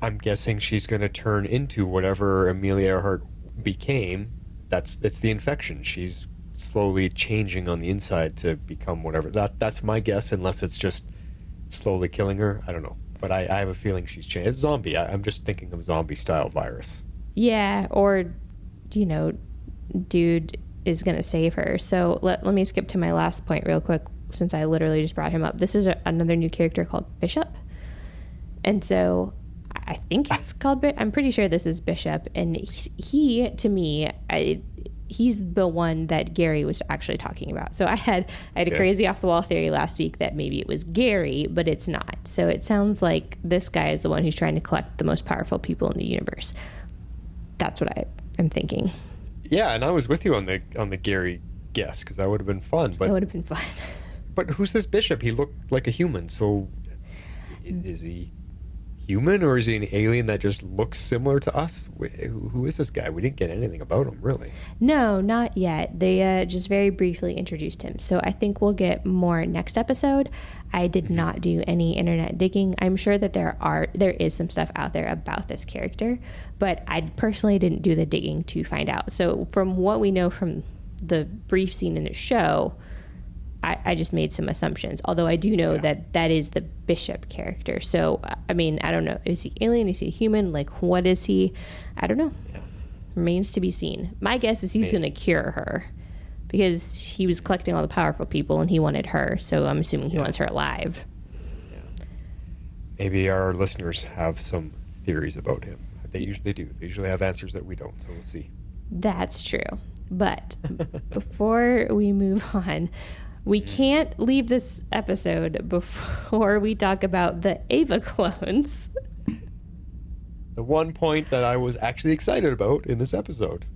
I'm guessing she's going to turn into whatever Amelia Earhart became. It's the infection. She's slowly changing on the inside to become whatever. That's my guess, unless it's just slowly killing her. I don't know. But I have a feeling she's changed. It's zombie. I'm just thinking of zombie-style virus. Yeah, or, dude is going to save her. So let me skip to my last point real quick, since I literally just brought him up. This is another new character called Bishop. And so I think it's called I'm pretty sure this is Bishop. And he to me, he's the one that Gary was actually talking about. So I had a crazy off the wall theory last week that maybe it was Gary, but it's not. So it sounds like this guy is the one who's trying to collect the most powerful people in the universe. That's what I'm thinking. Yeah, and I was with you on the Gary guess, because that would have been fun. But that would have been fun. But who's this Bishop? He looked like a human. So is he human, or is he an alien that just looks similar to us? Who is this guy? We didn't get anything about him, really. No, not yet. They just very briefly introduced him. So I think we'll get more next episode. I did not do any internet digging. I'm sure that there is some stuff out there about this character, but I personally didn't do the digging to find out. So from what we know from the brief scene in the show, I just made some assumptions, although I do know that is the Bishop character. So, I mean, I don't know. Is he alien? Is he human? What is he? I don't know. Yeah. Remains to be seen. My guess is he's going to cure her, because he was collecting all the powerful people and he wanted her. So I'm assuming he wants her alive. Yeah. Maybe our listeners have some theories about him. They usually do. They usually have answers that we don't, so we'll see. That's true. But before we move on, we can't leave this episode before we talk about the Ava clones. The one point that I was actually excited about in this episode.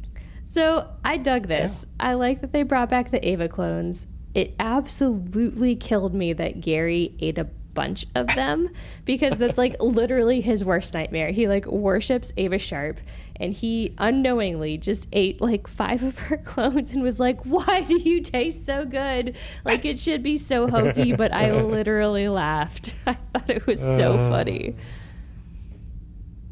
So I dug this. Yeah. I like that they brought back the Ava clones. It absolutely killed me that Gary ate a bunch of them because that's like literally his worst nightmare. He like worships Ava Sharp, and he unknowingly just ate like 5 of her clones and was like, why do you taste so good? Like, it should be so hokey, but I literally laughed. I thought it was so funny.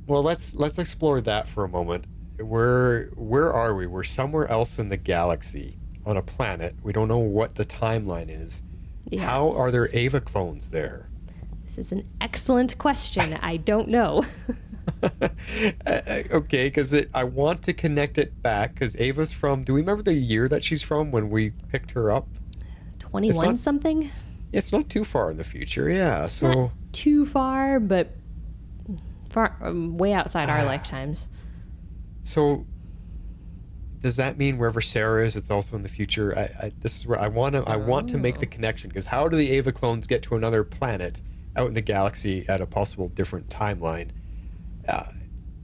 Well, let's explore that for a moment. Where are we? We're somewhere else in the galaxy on a planet. We don't know what the timeline is. Yes. How are there Ava clones there? This is an excellent question. I don't know. Okay, because I want to connect it back, because Ava's from, do we remember the year that she's from when we picked her up? 21 something? It's not too far in the future, yeah. So not too far, but far, way outside our lifetimes. So does that mean wherever Sara is, it's also in the future? This is where I want to make the connection, because how do the Ava clones get to another planet out in the galaxy at a possible different timeline?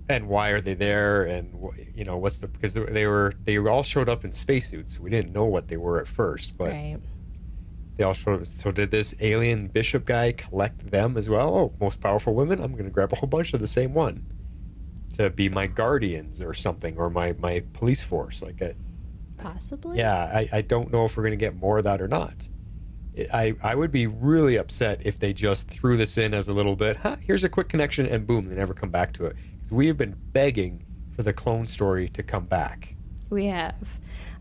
And why are they there? And what's the, because they all showed up in spacesuits. We didn't know what they were at first, but right. They all showed up. So did this alien bishop guy collect them as well? Oh, most powerful women? I'm going to grab a whole bunch of the same one to be my guardians or something, or my police force. Possibly. Yeah, I don't know if we're going to get more of that or not. I would be really upset if they just threw this in as a little bit, here's a quick connection, and boom, they never come back to it. Because we have been begging for the clone story to come back. We have.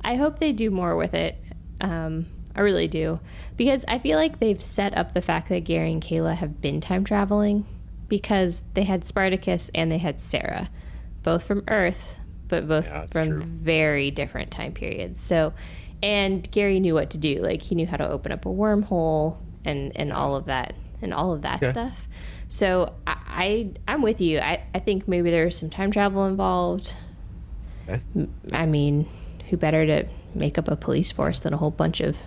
I hope they do more with it. I really do. Because I feel like they've set up the fact that Gary and Kayla have been time traveling, because they had Spartacus and they had Sara, both from Earth, but both from very different time periods. So, and Gary knew what to do. Like, he knew how to open up a wormhole and all of that stuff. So I'm with you. I think maybe there's some time travel involved. Okay. I mean, who better to make up a police force than a whole bunch of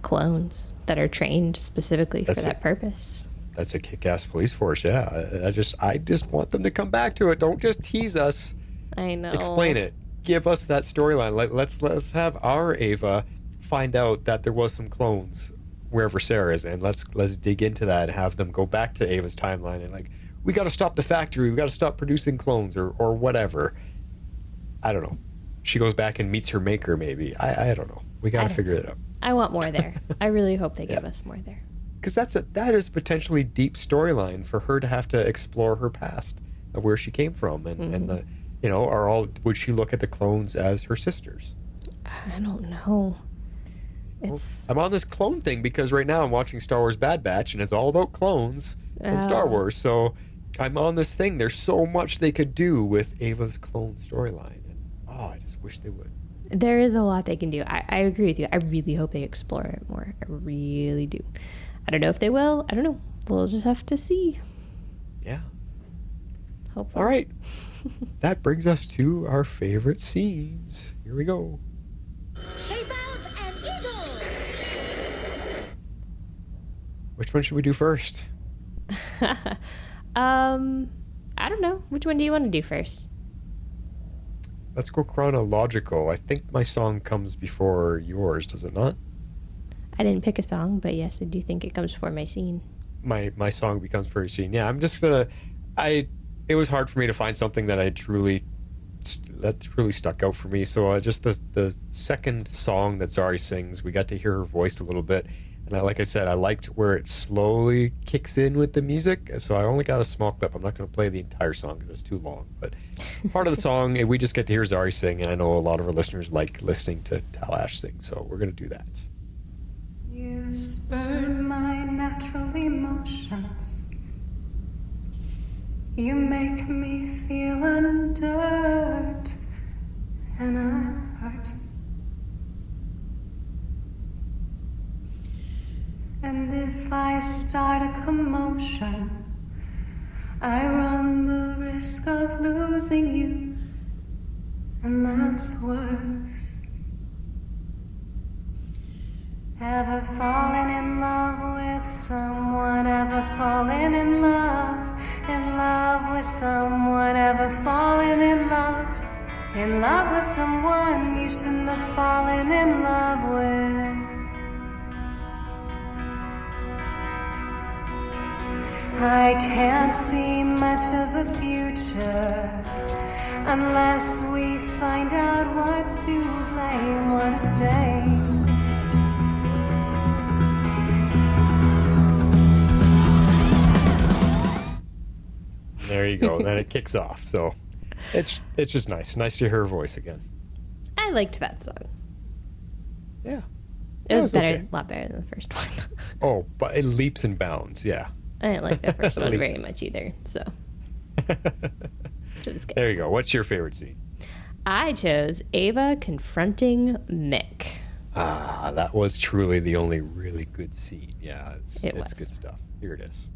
clones that are trained specifically for that purpose? That's a kick-ass police force, yeah. I just want them to come back to it. Don't just tease us. I know. Explain it. Give us that storyline. Let's have our Ava find out that there was some clones wherever Sara is, and let's dig into that and have them go back to Ava's timeline and we got to stop the factory. We got to stop producing clones or whatever. I don't know. She goes back and meets her maker, maybe. I don't know. We got to figure it out. I want more there. I really hope they give us more there. Because that is potentially deep storyline for her to have to explore her past of where she came from, and the would she look at the clones as her sisters? I don't know. I'm on this clone thing because right now I'm watching Star Wars Bad Batch, and it's all about clones and Star Wars. So I'm on this thing. There's so much they could do with Ava's clone storyline, and I just wish they would. There is a lot they can do. I agree with you. I really hope they explore it more. I really do. I don't know if they will. I don't know. We'll just have to see. Yeah. Hopefully. All right. That brings us to our favorite scenes. Here we go. Shape out an eagle. Which one should we do first? I don't know. Which one do you want to do first? Let's go chronological. I think my song comes before yours, does it not? I didn't pick a song, but yes, I do think it comes before my scene. My song becomes for your scene. Yeah, I'm just gonna. It was hard for me to find something that truly stuck out for me. So just the second song that Zari sings, we got to hear her voice a little bit, and like I said, I liked where it slowly kicks in with the music. So I only got a small clip. I'm not going to play the entire song because it's too long. But part of the song, we just get to hear Zari sing, and I know a lot of our listeners like listening to Talash sing. So we're going to do that. You spurred my natural emotions. You make me feel undirt, and I'm hurt. And if I start a commotion, I run the risk of losing you, and that's worse. Ever fallen in love with someone? Ever fallen in love with someone? Ever fallen in love with someone you shouldn't have fallen in love with? I can't see much of a future unless we find out what's to blame. What a shame. There you go. Then it kicks off. So it's just nice. Nice to hear her voice again. I liked that song. Yeah. It was better, okay. a lot better than the first one. Oh, but it leaps and bounds. Yeah. I didn't like the first one very much either, so. Which was good. There you go. What's your favorite scene? I chose Ava confronting Mick. Ah, that was truly the only really good scene. Yeah, it's was. good stuff. Here it is.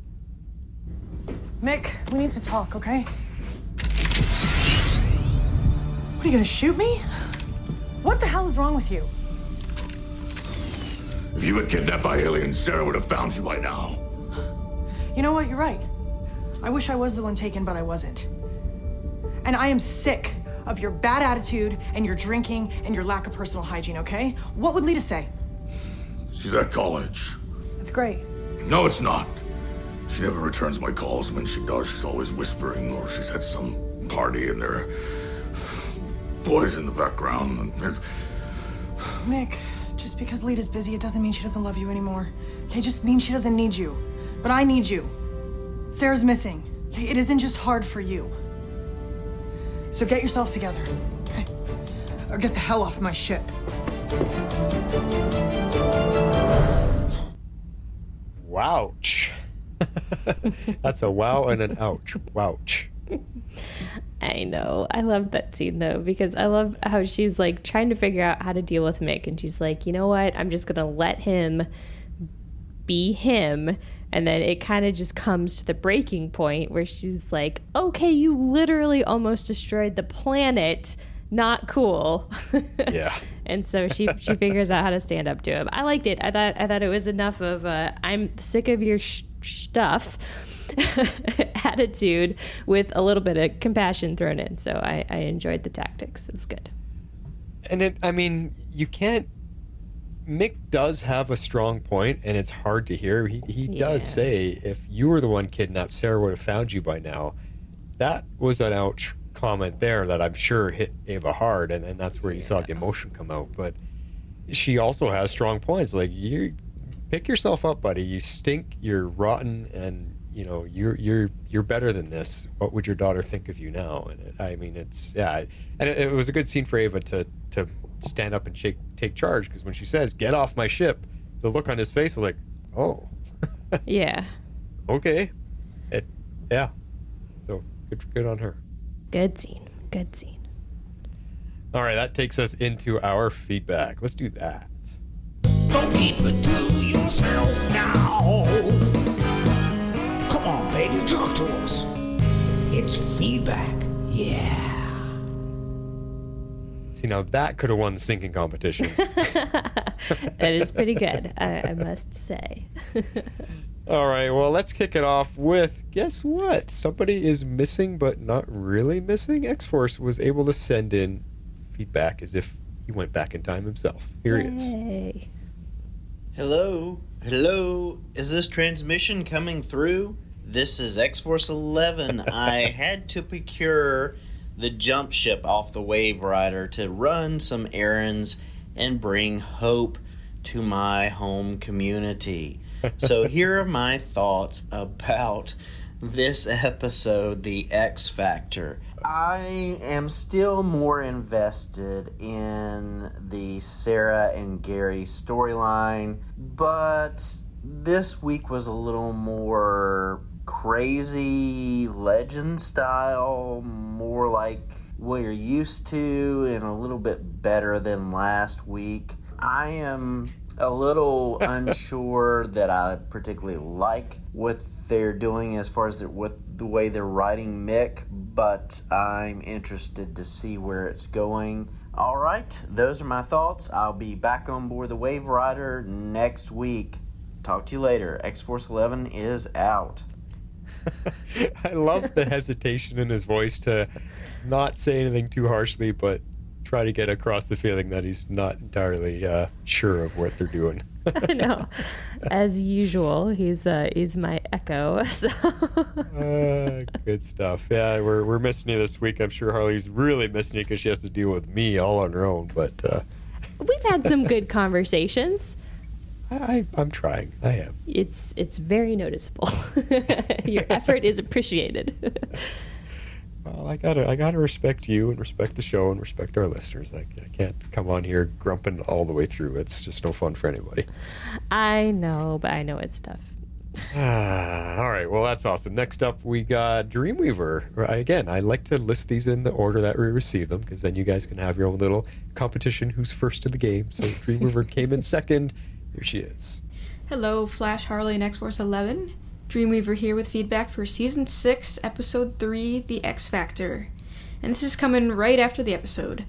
Mick, we need to talk, okay? What, are you gonna shoot me? What the hell is wrong with you? If you were kidnapped by aliens, Sara would have found you by now. You know what, you're right. I wish I was the one taken, but I wasn't. And I am sick of your bad attitude and your drinking and your lack of personal hygiene, okay? What would Lita say? She's at college. That's great. No, it's not. She never returns my calls. When she does, she's always whispering, or she's at some party and there are boys in the background. Mick, just because Lita's busy, it doesn't mean she doesn't love you anymore. Okay, it just means she doesn't need you. But I need you. Sarah's missing. Okay, it isn't just hard for you. So get yourself together, okay? Or get the hell off my ship. Wouch. That's a wow and an ouch. Wouch. I know. I love that scene though, because I love how she's like trying to figure out how to deal with Mick, and she's like, you know what? I'm just gonna let him be him. And then it kind of just comes to the breaking point where she's like, okay, you literally almost destroyed the planet. Not cool. Yeah. And so she figures out how to stand up to him. I liked it. I thought it was enough of I'm sick of your stuff attitude with a little bit of compassion thrown in. So I enjoyed the tactics. It was good. And you can't. Mick does have a strong point, and it's hard to hear. He does say, if you were the one kidnapped, Sara would have found you by now. That was an ouch comment there that I'm sure hit Ava hard, and that's where you saw the emotion come out. But she also has strong points. Like, you pick yourself up, buddy. You stink. You're rotten, and you're better than this. What would your daughter think of you now? And it was a good scene for Ava to stand up and take charge, because when she says, "Get off my ship," the look on his face was like, "Oh, yeah, okay, yeah." So good on her. Good scene. All right, that takes us into our feedback. Let's do that. Don't keep it to yourself now. Come on, baby, talk to us. It's feedback, yeah. See, now that could have won the sinking competition. That is pretty good, I must say. All right, well, let's kick it off with, guess what? Somebody is missing, but not really missing. X-Force was able to send in feedback as if he went back in time himself. Here he is. Hello? Is this transmission coming through? This is X-Force 11. I had to procure the jump ship off the Waverider to run some errands and bring hope to my home community. So here are my thoughts about this episode, The X Factor. I am still more invested in the Sara and Gary storyline, but this week was a little more crazy legend style, more like what you're used to, and a little bit better than last week. I am a little unsure that I particularly like what they're doing as far as the way they're writing Mick, but I'm interested to see where it's going. All right, those are my thoughts. I'll be back on board the Waverider next week. Talk to you later. X-Force 11 is out. I love the hesitation in his voice to not say anything too harshly, but try to get across the feeling that he's not entirely sure of what they're doing. I know. As usual, he's my echo. So. Good stuff. Yeah, we're missing you this week. I'm sure Harley's really missing you because she has to deal with me all on her own. But we've had some good conversations. I'm trying. I am. It's very noticeable. Your effort is appreciated. Well, I gotta respect you and respect the show and respect our listeners. I can't come on here grumping all the way through. It's just no fun for anybody. I know, but I know it's tough. All right, well, that's awesome. Next up, we got Dreamweaver. Again, I like to list these in the order that we receive them, because then you guys can have your own little competition who's first in the game. So Dreamweaver came in second. Here she is. Hello, Flash, Harley, and X-Force 11. Dreamweaver here with feedback for Season 6, Episode 3, The X Factor. And this is coming right after the episode.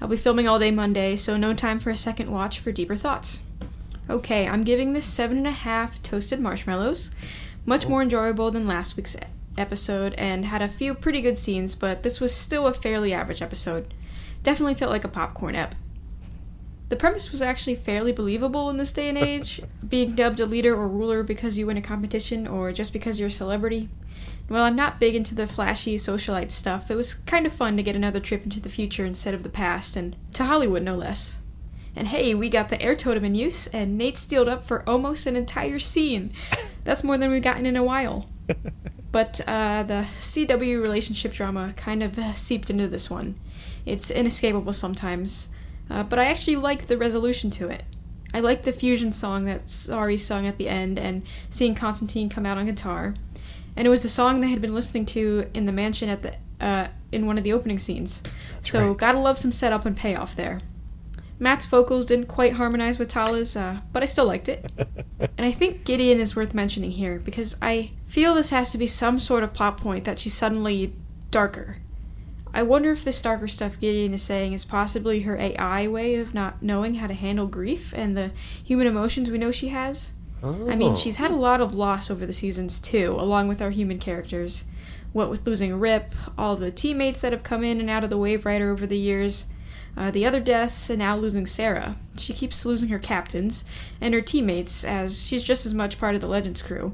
I'll be filming all day Monday, so no time for a second watch for deeper thoughts. Okay, I'm giving this 7.5 toasted marshmallows. Much more enjoyable than last week's episode, and had a few pretty good scenes, but this was still a fairly average episode. Definitely felt like a popcorn ep. The premise was actually fairly believable in this day and age, being dubbed a leader or ruler because you win a competition or just because you're a celebrity. While I'm not big into the flashy socialite stuff, it was kind of fun to get another trip into the future instead of the past, and to Hollywood no less. And hey, we got the air totem in use, and Nate steeled up for almost an entire scene. That's more than we've gotten in a while. But the CW relationship drama kind of seeped into this one. It's inescapable sometimes. But I actually liked the resolution to it. I liked the fusion song that Zari sung at the end and seeing Constantine come out on guitar. And it was the song they had been listening to in the mansion at the in one of the opening scenes. That's so right. Gotta love some setup and payoff there. Matt's vocals didn't quite harmonize with Tala's, but I still liked it. And I think Gideon is worth mentioning here because I feel this has to be some sort of plot point that she's suddenly darker. I wonder if this darker stuff Gideon is saying is possibly her AI way of not knowing how to handle grief and the human emotions we know she has. Oh. I mean, she's had a lot of loss over the seasons too, along with our human characters. What with losing Rip, all of the teammates that have come in and out of the Waverider over the years, the other deaths, and now losing Sara. She keeps losing her captains and her teammates, as she's just as much part of the Legends crew.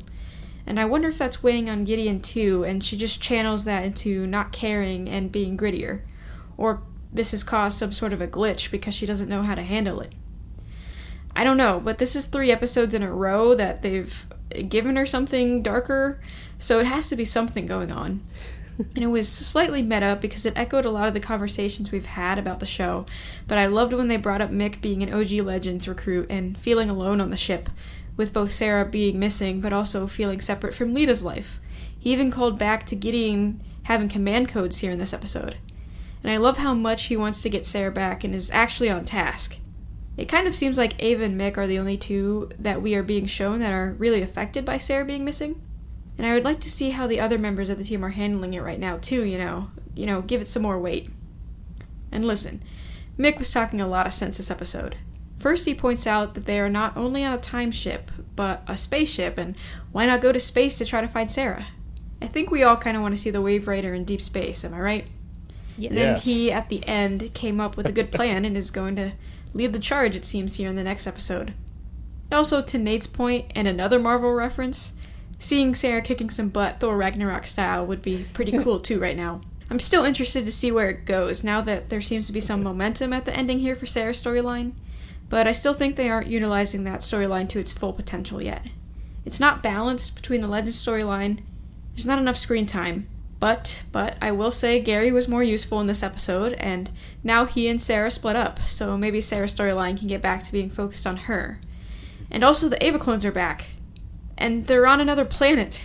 And I wonder if that's weighing on Gideon too, and she just channels that into not caring and being grittier. Or this has caused some sort of a glitch because she doesn't know how to handle it. I don't know, but this is 3 episodes in a row that they've given her something darker, so it has to be something going on. And it was slightly meta because it echoed a lot of the conversations we've had about the show, but I loved when they brought up Mick being an OG Legends recruit and feeling alone on the ship, with both Sara being missing but also feeling separate from Lita's life. He even called back to Gideon having command codes here in this episode. And I love how much he wants to get Sara back and is actually on task. It kind of seems like Ava and Mick are the only two that we are being shown that are really affected by Sara being missing. And I would like to see how the other members of the team are handling it right now too, you know, give it some more weight. And listen, Mick was talking a lot of sense this episode. First, he points out that they are not only on a time ship, but a spaceship, and why not go to space to try to find Sara? I think we all kind of want to see the Waverider in deep space, am I right? Yes. And then he, at the end, came up with a good plan and is going to lead the charge, it seems, here in the next episode. Also, to Nate's point, and another Marvel reference, seeing Sara kicking some butt Thor Ragnarok style would be pretty cool too right now. I'm still interested to see where it goes, now that there seems to be some momentum at the ending here for Sara's storyline. But I still think they aren't utilizing that storyline to its full potential yet. It's not balanced between the Legends storyline, there's not enough screen time, but I will say Gary was more useful in this episode, and now he and Sara split up, so maybe Sara's storyline can get back to being focused on her. And also the Ava clones are back, and they're on another planet.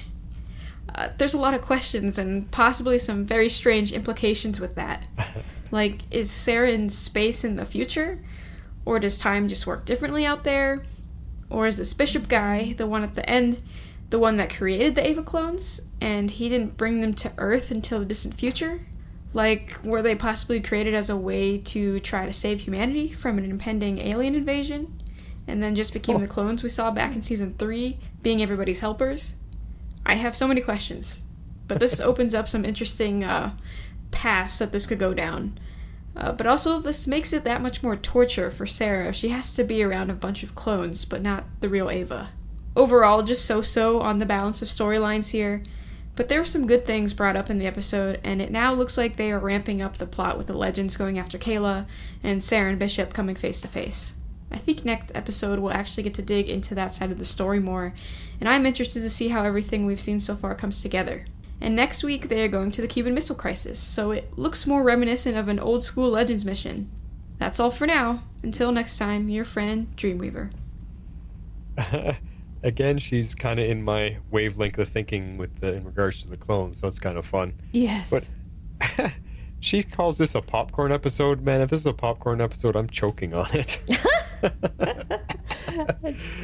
There's a lot of questions and possibly some very strange implications with that. Like, is Sara in space in the future? Or does time just work differently out there? Or is this Bishop guy, the one at the end, the one that created the Ava clones, and he didn't bring them to Earth until the distant future? Like, were they possibly created as a way to try to save humanity from an impending alien invasion, and then just became the clones we saw back in Season 3, being everybody's helpers? I have so many questions, but this opens up some interesting paths that this could go down. But also, this makes it that much more torture for Sara. She has to be around a bunch of clones, but not the real Ava. Overall, just so-so on the balance of storylines here. But there were some good things brought up in the episode, and it now looks like they are ramping up the plot with the Legends going after Kayla, and Sara and Bishop coming face-to-face. I think next episode we'll actually get to dig into that side of the story more, and I'm interested to see how everything we've seen so far comes together. And next week they are going to the Cuban Missile Crisis, so it looks more reminiscent of an old-school Legends mission. That's all for now. Until next time, your friend, Dreamweaver. Again, she's kind of in my wavelength of thinking in regards to the clones, so it's kind of fun. Yes. But she calls this a popcorn episode. Man, if this is a popcorn episode, I'm choking on it.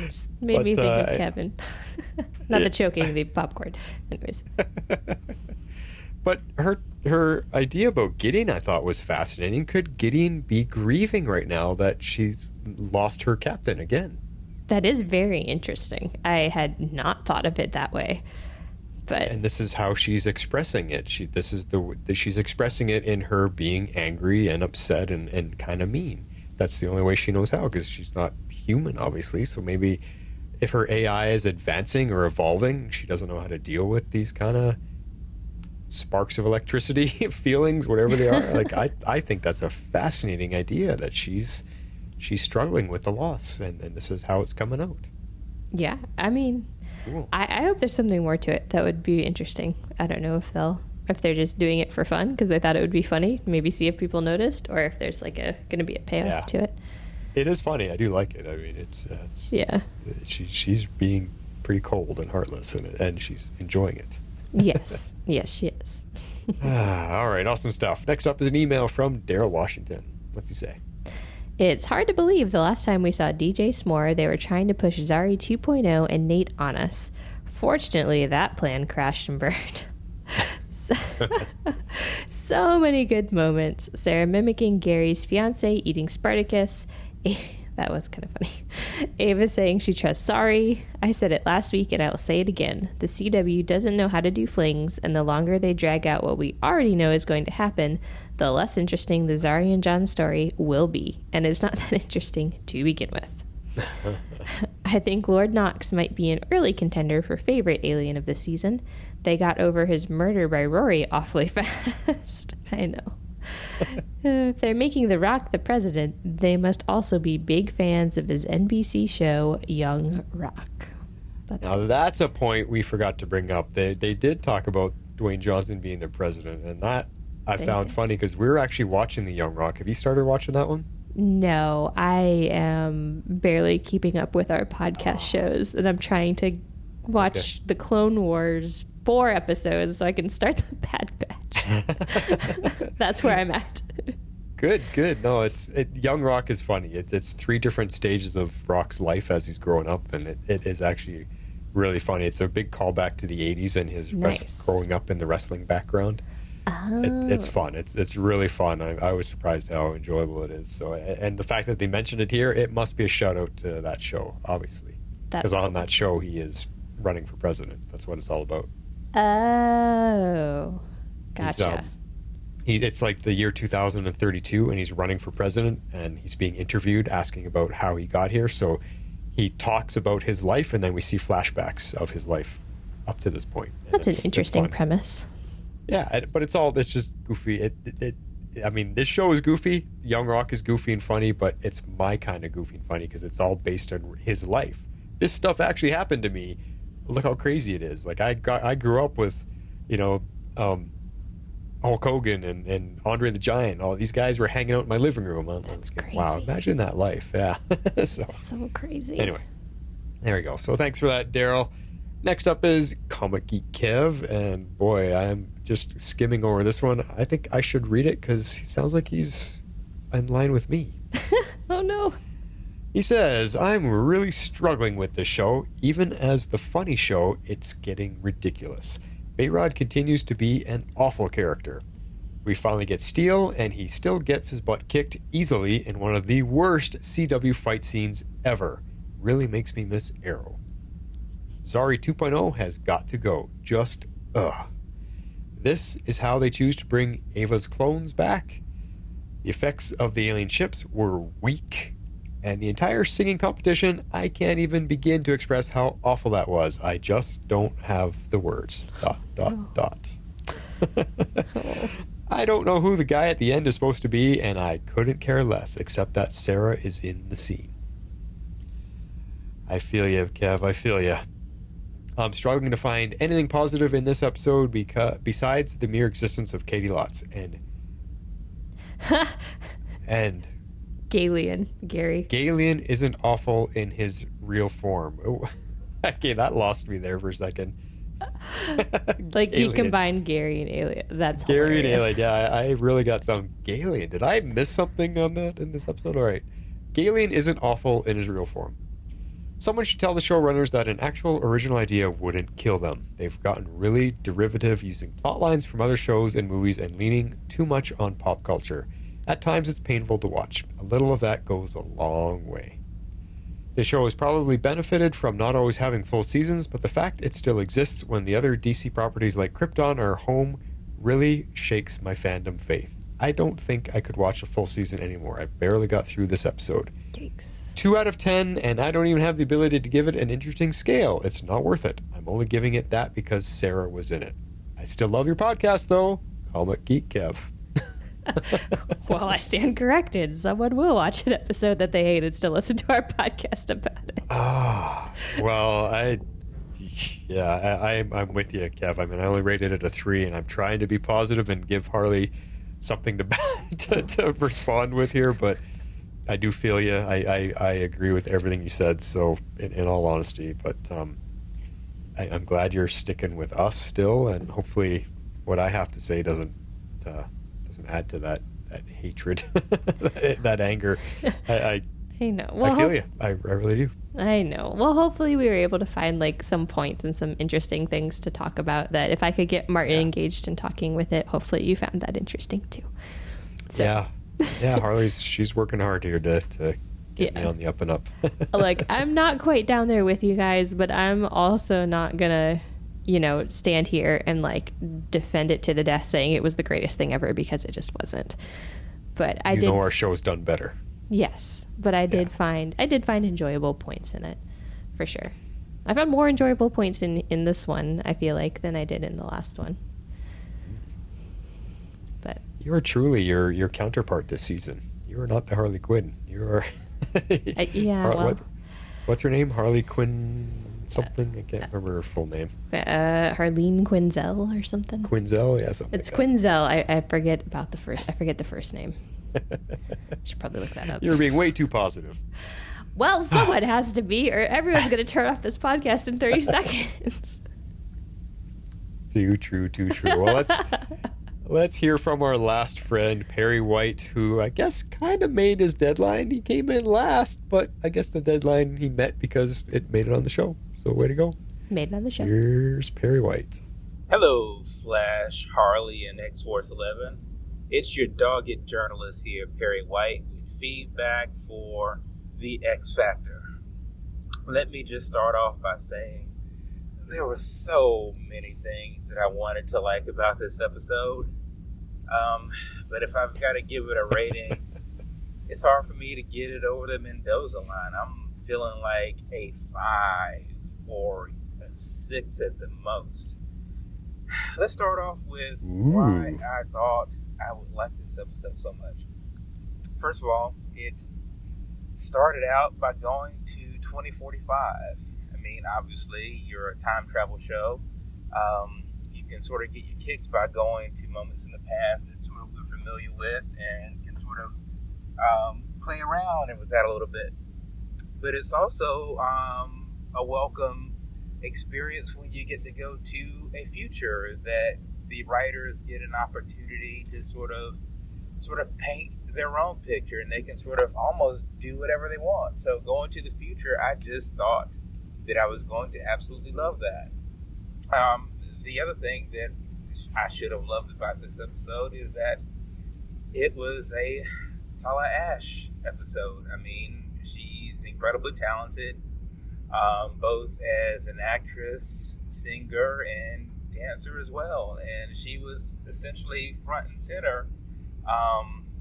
Just made me think of Kevin. Not the choking, the popcorn. Anyways. But her idea about Gideon, I thought, was fascinating. Could Gideon be grieving right now that she's lost her captain again? That is very interesting. I had not thought of it that way. And this is how she's expressing it. She's expressing it in her being angry and upset and kind of mean. That's the only way she knows how, because she's not human, obviously. So maybe if her AI is advancing or evolving, she doesn't know how to deal with these kind of sparks of electricity feelings, whatever they are. Like I think that's a fascinating idea, that she's struggling with the loss, and this is how it's coming out. Yeah, I mean, cool. I hope there's something more to it that would be interesting. I don't know if they're just doing it for fun because they thought it would be funny, maybe see if people noticed, or if there's like going to be a payoff to it. It is funny. I do like it. I mean, it's yeah. She's being pretty cold and heartless, and she's enjoying it. Yes, yes, she is. All right, awesome stuff. Next up is an email from Daryl Washington. What's he say? It's hard to believe the last time we saw DJ S'more, they were trying to push Zari 2.0 and Nate on us. Fortunately, that plan crashed and burned. So many good moments. Sara mimicking Gary's fiance eating Spartacus. That was kind of funny. Ava saying she trusts Zari. I said it last week and I will say it again. The CW doesn't know how to do flings, and the longer they drag out what we already know is going to happen, the less interesting the Zari and John story will be. And it's not that interesting to begin with. I think Lord Knox might be an early contender for favorite alien of the season. They got over his murder by Rory awfully fast. I know. If they're making The Rock the president, they must also be big fans of his NBC show, Young Rock. That's a point we forgot to bring up. They did talk about Dwayne Johnson being the president, and that I found funny because we were actually watching the Young Rock. Have you started watching that one? No, I am barely keeping up with our podcast shows, and I'm trying to watch the Clone Wars 4 episodes so I can start the Bad Batch. That's where I'm at. Good. No, Young Rock is funny. It's 3 different stages of Rock's life as he's growing up, and it is actually really funny. It's a big callback to the 80s and his growing up in the wrestling background. Oh. It's fun. It's really fun. I was surprised how enjoyable it is. So, and the fact that they mentioned it here, it must be a shout out to that show, obviously, because on that show he is running for president. That's what it's all about. Oh, gotcha. It's like the year 2032, and he's running for president, and he's being interviewed, asking about how he got here. So he talks about his life, and then we see flashbacks of his life up to this point. That's an interesting premise. Yeah, but it's just goofy. I mean, this show is goofy. Young Rock is goofy and funny, but it's my kind of goofy and funny because it's all based on his life. This stuff actually happened to me. Look how crazy it is. Like I grew up with, Hulk Hogan and Andre the Giant. All these guys were hanging out in my living room. That's crazy. Wow, imagine that life. Yeah. So crazy. Anyway, there we go. So thanks for that, Daryl. Next up is Comic Geek Kev, and boy, I'm just skimming over this one. I think I should read it because he sounds like he's in line with me. Oh no. He says, I'm really struggling with this show. Even as the funny show, it's getting ridiculous. Bayrod continues to be an awful character. We finally get Steel, and he still gets his butt kicked easily in one of the worst CW fight scenes ever. Really makes me miss Arrow. Zari 2.0 has got to go. Just, ugh. This is how they choose to bring Ava's clones back? The effects of the alien ships were weak, and the entire singing competition, I can't even begin to express how awful that was. I just don't have the words. ... I don't know who the guy at the end is supposed to be, and I couldn't care less, except that Sara is in the scene. I feel you, Kev. I feel you. I'm struggling to find anything positive in this episode besides the mere existence of Katie Lotz and Gary. Galen isn't awful in his real form. Oh, okay, that lost me there for a second. Like you combined Gary and Alien. That's Gary hilarious. and Alien. Yeah, I really got some Galen. Did I miss something on that in this episode? All right. Galen isn't awful in his real form. Someone should tell the showrunners that an actual original idea wouldn't kill them. They've gotten really derivative using plot lines from other shows and movies and leaning too much on pop culture. At times it's painful to watch. A little of that goes a long way. The show has probably benefited from not always having full seasons, but the fact it still exists when the other DC properties like Krypton are home really shakes my fandom faith. I don't think I could watch a full season anymore. I barely got through this episode. Yikes. 2 out of 10, and I don't even have the ability to give it an interesting scale. It's not worth it. I'm only giving it that because Sara was in it. I still love your podcast, though. Comic Geek Kev. Well, I stand corrected. Someone will watch an episode that they hate and still listen to our podcast about it. Well, I'm with you, Kev. I mean, I only rated it a 3, and I'm trying to be positive and give Harley something to respond with here, but I do feel you. I agree with everything you said, so in all honesty, but I'm glad you're sticking with us still, and hopefully what I have to say doesn't add to that hatred, that anger. I know. Well, I feel you. I really do. I know. Well, hopefully we were able to find like some points and some interesting things to talk about that if I could get Martin engaged in talking with it, hopefully you found that interesting too. So. Yeah, she's working hard here to get me on the up and up. Like, I'm not quite down there with you guys, but I'm also not gonna, stand here and like defend it to the death saying it was the greatest thing ever, because it just wasn't. But I did. Our show's done better. Yes, but I did find enjoyable points in it, for sure. I found more enjoyable points in this one, I feel like, than I did in the last one. But you are truly your counterpart this season. You are not the Harley Quinn. You are. What's her name? Harley Quinn something? I can't remember her full name. Harleen Quinzel or something. Quinzel, yeah, something. It's like Quinzel. I forget about the first. I forget the first name. Should probably look that up. You're being way too positive. Well, someone has to be, or everyone's going to turn off this podcast in 30 seconds. Too true. Well, let's hear from our last friend, Perry White, who I guess kind of made his deadline. He came in last, but I guess the deadline he met because it made it on the show. So way to go. Made it on the show. Here's Perry White. Hello, Flash, Harley, and X-Force 11. It's your dogged journalist here, Perry White, with feedback for The X Factor. Let me just start off by saying there were so many things that I wanted to like about this episode. But if I've got to give it a rating, it's hard for me to get it over the Mendoza line. I'm feeling like a 5 or a 6 at the most. Let's start off with why I thought I would like this episode so much. First of all, it started out by going to 2045. I mean, obviously, you're a time travel show. You can sort of get your kicks by going to moments in the past that sort of we're familiar with and can sort of play around with that a little bit. But it's also a welcome experience when you get to go to a future that the writers get an opportunity to sort of paint their own picture, and they can sort of almost do whatever they want. So going to the future, I just thought that I was going to absolutely love that. The other thing that I should have loved about this episode is that it was a Tala Ash episode. I mean, she's incredibly talented, both as an actress, singer, and dancer as well. And she was essentially front and center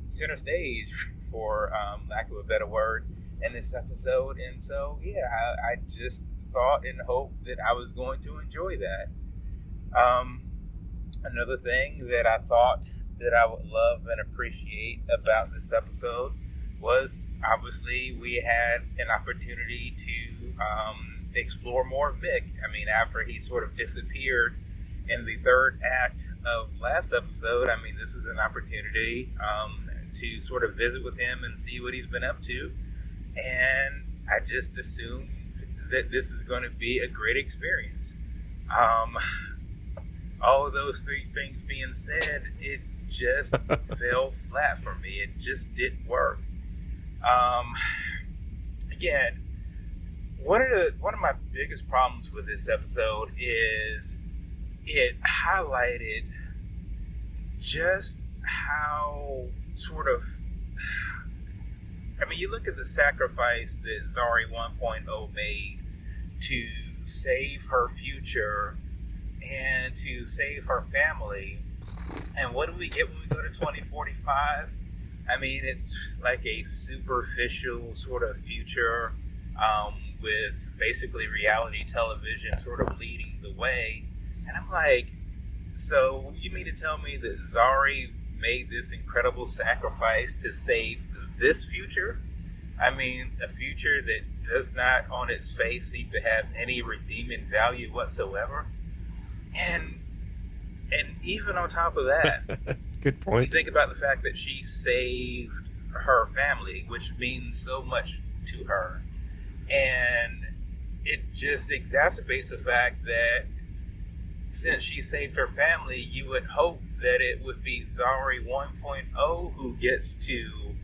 center stage, for lack of a better word, in this episode. And so, yeah, I just thought and hoped that I was going to enjoy that. Another thing that I thought that I would love and appreciate about this episode was, obviously, we had an opportunity to explore more of Mick. I mean, after he sort of disappeared in the third act of last episode, I mean, this was an opportunity to sort of visit with him and see what he's been up to. And I just assumed that this is going to be a great experience. All of those three things being said, it just fell flat for me. It just didn't work. Again, one of my biggest problems with this episode is it highlighted just how sort of, I mean, you look at the sacrifice that Zari 1.0 made to save her future and to save her family. And what do we get when we go to 2045? I mean, it's like a superficial sort of future with basically reality television sort of leading the way. And I'm like, so you mean to tell me that Zari made this incredible sacrifice to save this future? I mean, a future that does not on its face seem to have any redeeming value whatsoever. And even on top of that, good point. You think about the fact that she saved her family, which means so much to her. And it just exacerbates the fact that since she saved her family, you would hope that it would be Zari 1.0 who gets to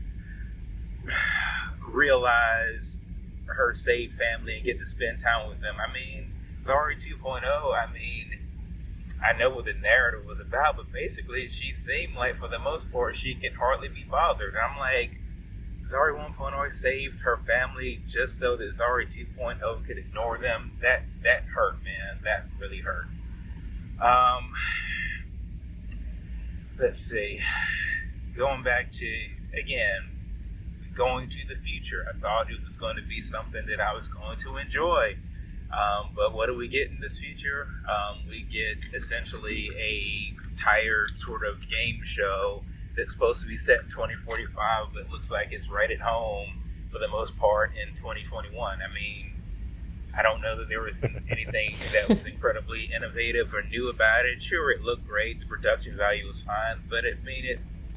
realize her saved family and get to spend time with them. I mean, Zari 2.0, I mean, I know what the narrative was about, but basically she seemed like, for the most part, she can hardly be bothered. I'm like, Zari 1.0 saved her family just so that Zari 2.0 could ignore them. That hurt, man. That really hurt. Let's see. Going back to, again, going to the future. I thought it was going to be something that I was going to enjoy. But what do we get in this future? We get essentially a tired sort of game show that's supposed to be set in 2045, but looks like it's right at home for the most part in 2021. I mean, I don't know that there was anything that was incredibly innovative or new about it. Sure, it looked great. The production value was fine, but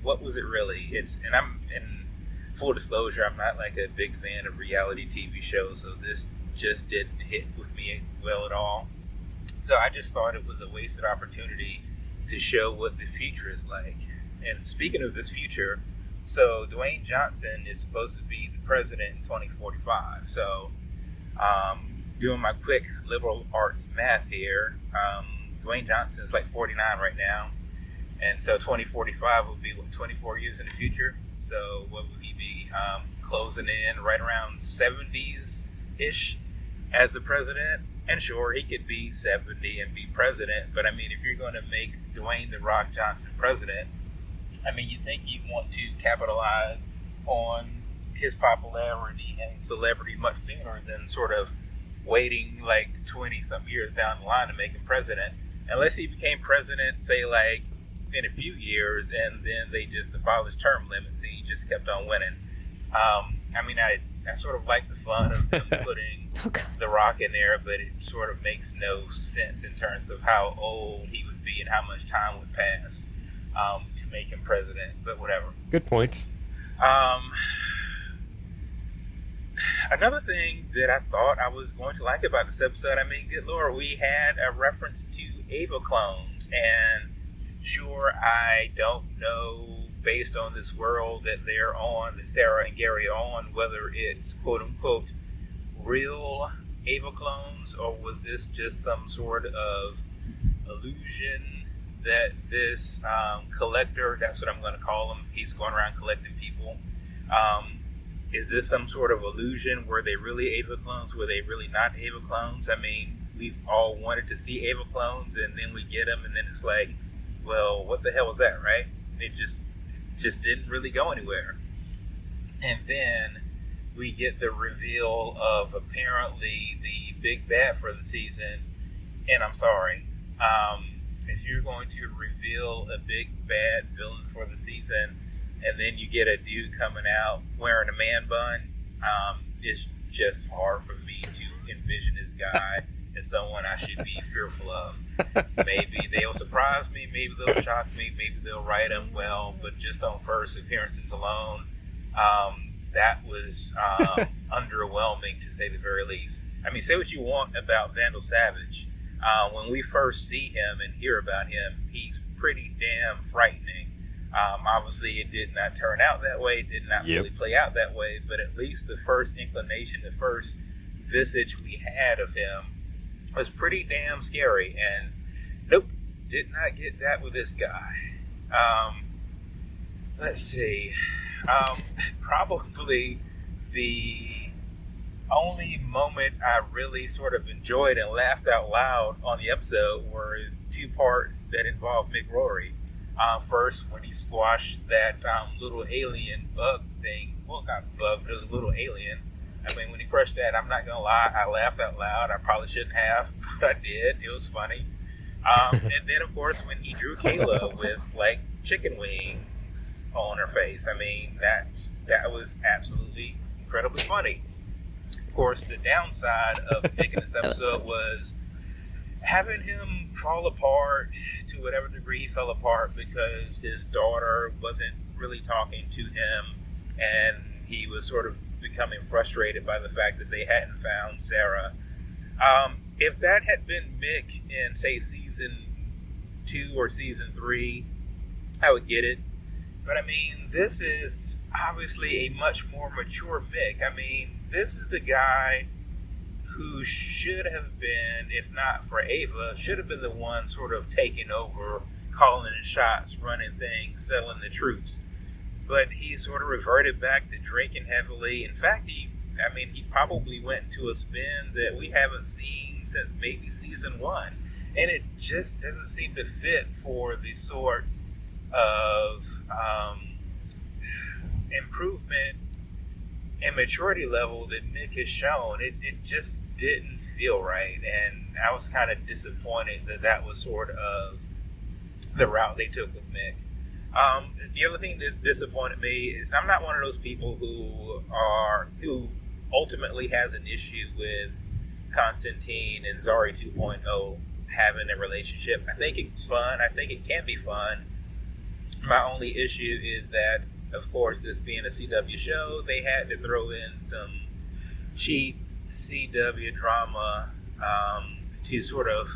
what was it really? And I'm, in full disclosure, I'm not like a big fan of reality TV shows, so this just didn't hit with me well at all. So I just thought it was a wasted opportunity to show what the future is like. And speaking of this future, so Dwayne Johnson is supposed to be the president in 2045. So doing my quick liberal arts math here, Dwayne Johnson is like 49 right now. And so 2045 will be, 24 years in the future? So what would he be? Closing in right around 70s-ish as the president. And sure, he could be 70 and be president, but I mean, if you're going to make Dwayne "The Rock" Johnson president, I mean, you think you'd want to capitalize on his popularity and celebrity much sooner than sort of waiting like 20-some years down the line to make him president, unless he became president, say, like, in a few years, and then they just abolished term limits and he just kept on winning. I mean, I sort of like the fun of them putting The Rock in there, but it sort of makes no sense in terms of how old he would be and how much time would pass to make him president, but whatever. Good point. Another thing that I thought I was going to like about this episode, I mean, good Lord, we had a reference to Ava clones, and sure, I don't know, based on this world that they're on, that Sara and Gary are on, whether it's quote-unquote real Ava clones, or was this just some sort of illusion that this collector, that's what I'm going to call him, he's going around collecting people, is this some sort of illusion? Were they really Ava clones? Were they really not Ava clones? I mean, we've all wanted to see Ava clones, and then we get them, and then it's like, well, what the hell was that, right? just didn't really go anywhere. And then we get the reveal of apparently the big bad for the season. And I'm sorry, if you're going to reveal a big bad villain for the season, and then you get a dude coming out wearing a man bun, it's just hard for me to envision this guy as someone I should be fearful of. Maybe they'll surprise me, maybe they'll shock me, maybe they'll write him well, but just on first appearances alone, that was underwhelming, to say the very least. I mean, say what you want about Vandal Savage. When we first see him and hear about him, he's pretty damn frightening. Obviously, it did not turn out that way, did not really play out that way, but at least the first inclination, the first visage we had of him was pretty damn scary. And nope, did not get that with this guy. Let's see. Probably the only moment I really sort of enjoyed and laughed out loud on the episode were two parts that involved Mick Rory. First, when he squashed that little alien bug thing. Well, not bug, but it was a little alien. I mean, when he crushed that, I'm not going to lie, I laughed out loud. I probably shouldn't have, but I did. It was funny. And then, of course, when he drew Kayla with, like, chicken wings on her face. I mean, that was absolutely incredibly funny. Of course, the downside of making this episode was having him fall apart to whatever degree he fell apart because his daughter wasn't really talking to him, and he was sort of becoming frustrated by the fact that they hadn't found Sara. If that had been Mick in, say, season 2 or season 3, I would get it. But I mean, this is obviously a much more mature Mick. I mean, this is the guy who should have been, if not for Ava, should have been the one sort of taking over, calling the shots, running things, settling the troops. But he sort of reverted back to drinking heavily. In fact, he probably went into a spin that we haven't seen since maybe season 1. And it just doesn't seem to fit for the sort of improvement and maturity level that Mick has shown. It just didn't feel right, and I was kind of disappointed that was sort of the route they took with Mick. The other thing that disappointed me is I'm not one of those people who ultimately has an issue with Constantine and Zari 2.0 having a relationship. I think it's fun. I think it can be fun. My only issue is that, of course, this being a CW show, they had to throw in some cheap CW drama to sort of,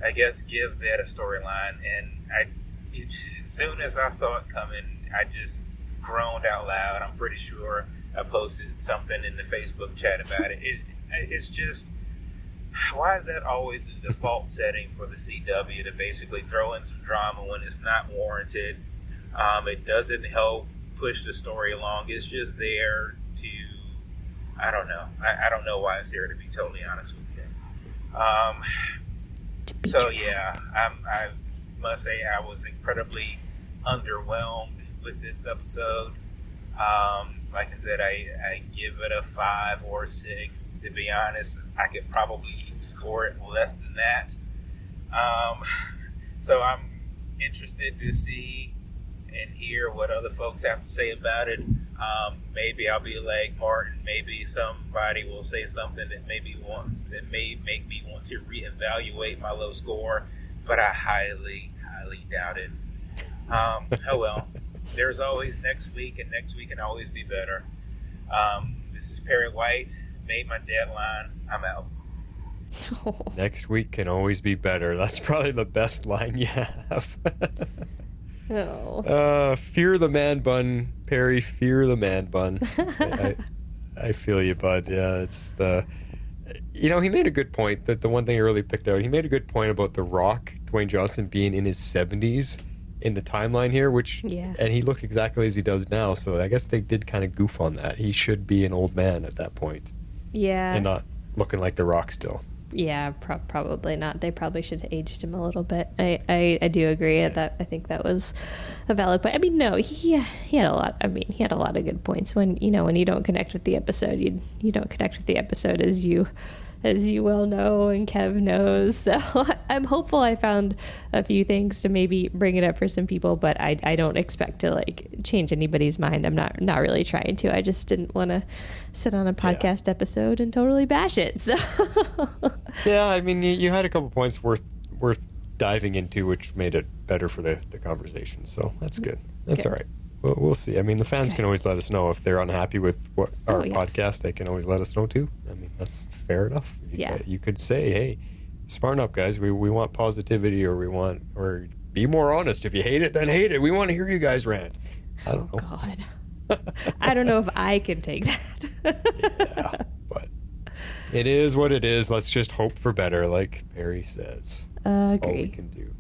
I guess, give that a storyline. And as soon as I saw it coming, I just groaned out loud. I'm pretty sure I posted something in the Facebook chat about it. It's just, why is that always the default setting for the CW, to basically throw in some drama when it's not warranted? It doesn't help push the story along. It's just there to, I don't know. I don't know why it's there, to be totally honest with you. So yeah, I must say I was incredibly underwhelmed with this episode. Like I said, I give it a 5 or 6. To be honest, I could probably score it less than that. So I'm interested to see and hear what other folks have to say about it. Maybe I'll be like Martin. Maybe somebody will say something that may make me want to reevaluate my low score, but I highly doubt it. Oh well. There's always next week, and next week can always be better. This is Perry White. Made my deadline. I'm out. Next week can always be better. That's probably the best line you have. Fear the man bun, Perry. Fear the man bun. I feel you, bud. Yeah, it's the. He made a good point. That the one thing I really picked out. He made a good point about The Rock, Dwayne Johnson, being in his 70s in the timeline here, and he looked exactly as he does now. So I guess they did kind of goof on that. He should be an old man at that point. Yeah. And not looking like The Rock still. Yeah, probably not. They probably should have aged him a little bit. I do agree that I think that was a valid point. I mean, no, he had a lot. I mean, he had a lot of good points. When you don't connect with the episode, you don't connect with the episode as you well know, and Kev knows. So I'm hopeful I found a few things to maybe bring it up for some people, but I don't expect to like change anybody's mind. I'm not really trying to. I just didn't want to sit on a podcast episode and totally bash it. So yeah, I mean, you had a couple points worth diving into, which made it better for the conversation. So that's good. That's all right. We'll see. I mean, the fans can always let us know if they're unhappy with our podcast. They can always let us know too. I mean, that's fair enough. You could say, "Hey, smarten up, guys. We want positivity, or be more honest. If you hate it, then hate it. We want to hear you guys rant." I don't know. God, I don't know if I can take that. Yeah, but it is what it is. Let's just hope for better, like Perry says. All we can do.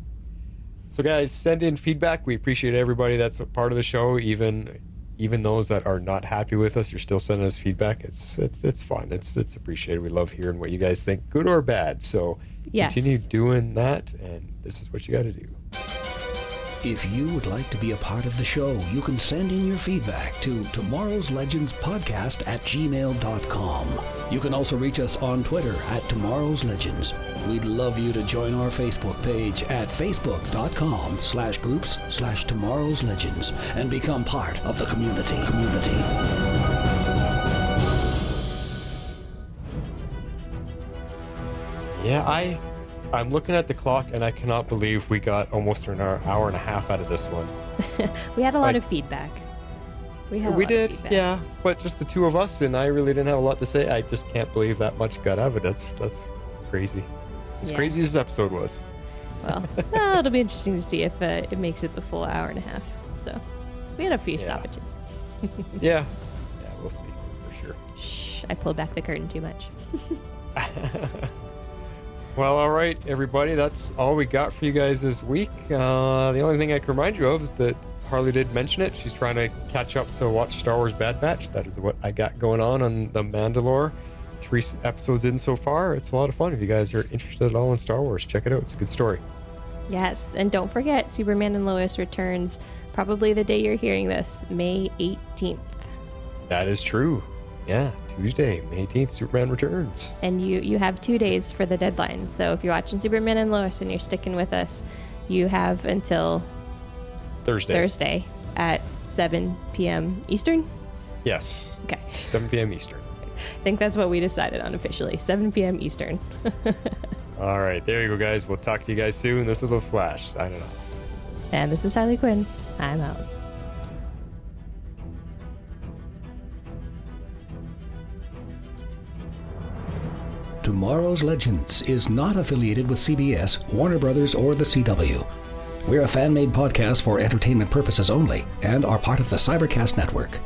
So guys, send in feedback. We appreciate everybody that's a part of the show, even those that are not happy with us. You're still sending us feedback. It's fun. It's appreciated. We love hearing what you guys think, good or bad. So continue doing that, and this is what you got to do. If you would like to be a part of the show, you can send in your feedback to tomorrowslegendspodcast@gmail.com. You can also reach us on Twitter @tomorrowslegends. We'd love you to join our Facebook page at facebook.com/groups/tomorrowslegends and become part of the community. Yeah, I'm looking at the clock, and I cannot believe we got almost an hour and a half out of this one. We had a lot of feedback. We did, yeah, but just the two of us, and I really didn't have a lot to say. I just can't believe that much got out of it. That's crazy. As crazy as this episode was. Well, it'll be interesting to see if it makes it the full hour and a half. So we had a few stoppages. Yeah, we'll see for sure. Shh, I pulled back the curtain too much. Well, all right, everybody, that's all we got for you guys this week. The only thing I can remind you of is that Harley did mention it. She's trying to catch up to watch Star Wars Bad Batch. That is what I got going on The Mandalore. 3 episodes in so far. It's a lot of fun. If you guys are interested at all in Star Wars, check it out. It's a good story. Yes, and don't forget, Superman and Lois returns probably the day you're hearing this, May 18th. That is true. Yeah, Tuesday, May 18th, Superman returns. And you have 2 days for the deadline. So if you're watching Superman and Lois and you're sticking with us, you have until Thursday at 7 p.m. Eastern? Yes. Okay. 7 p.m. Eastern. I think that's what we decided on officially, 7 p.m. Eastern. All right, there you go, guys. We'll talk to you guys soon. This is The Flash. Signing off. And this is Harley Quinn. I'm out. Tomorrow's Legends is not affiliated with CBS, Warner Brothers, or the CW. We're a fan-made podcast for entertainment purposes only and are part of the Cybercast Network.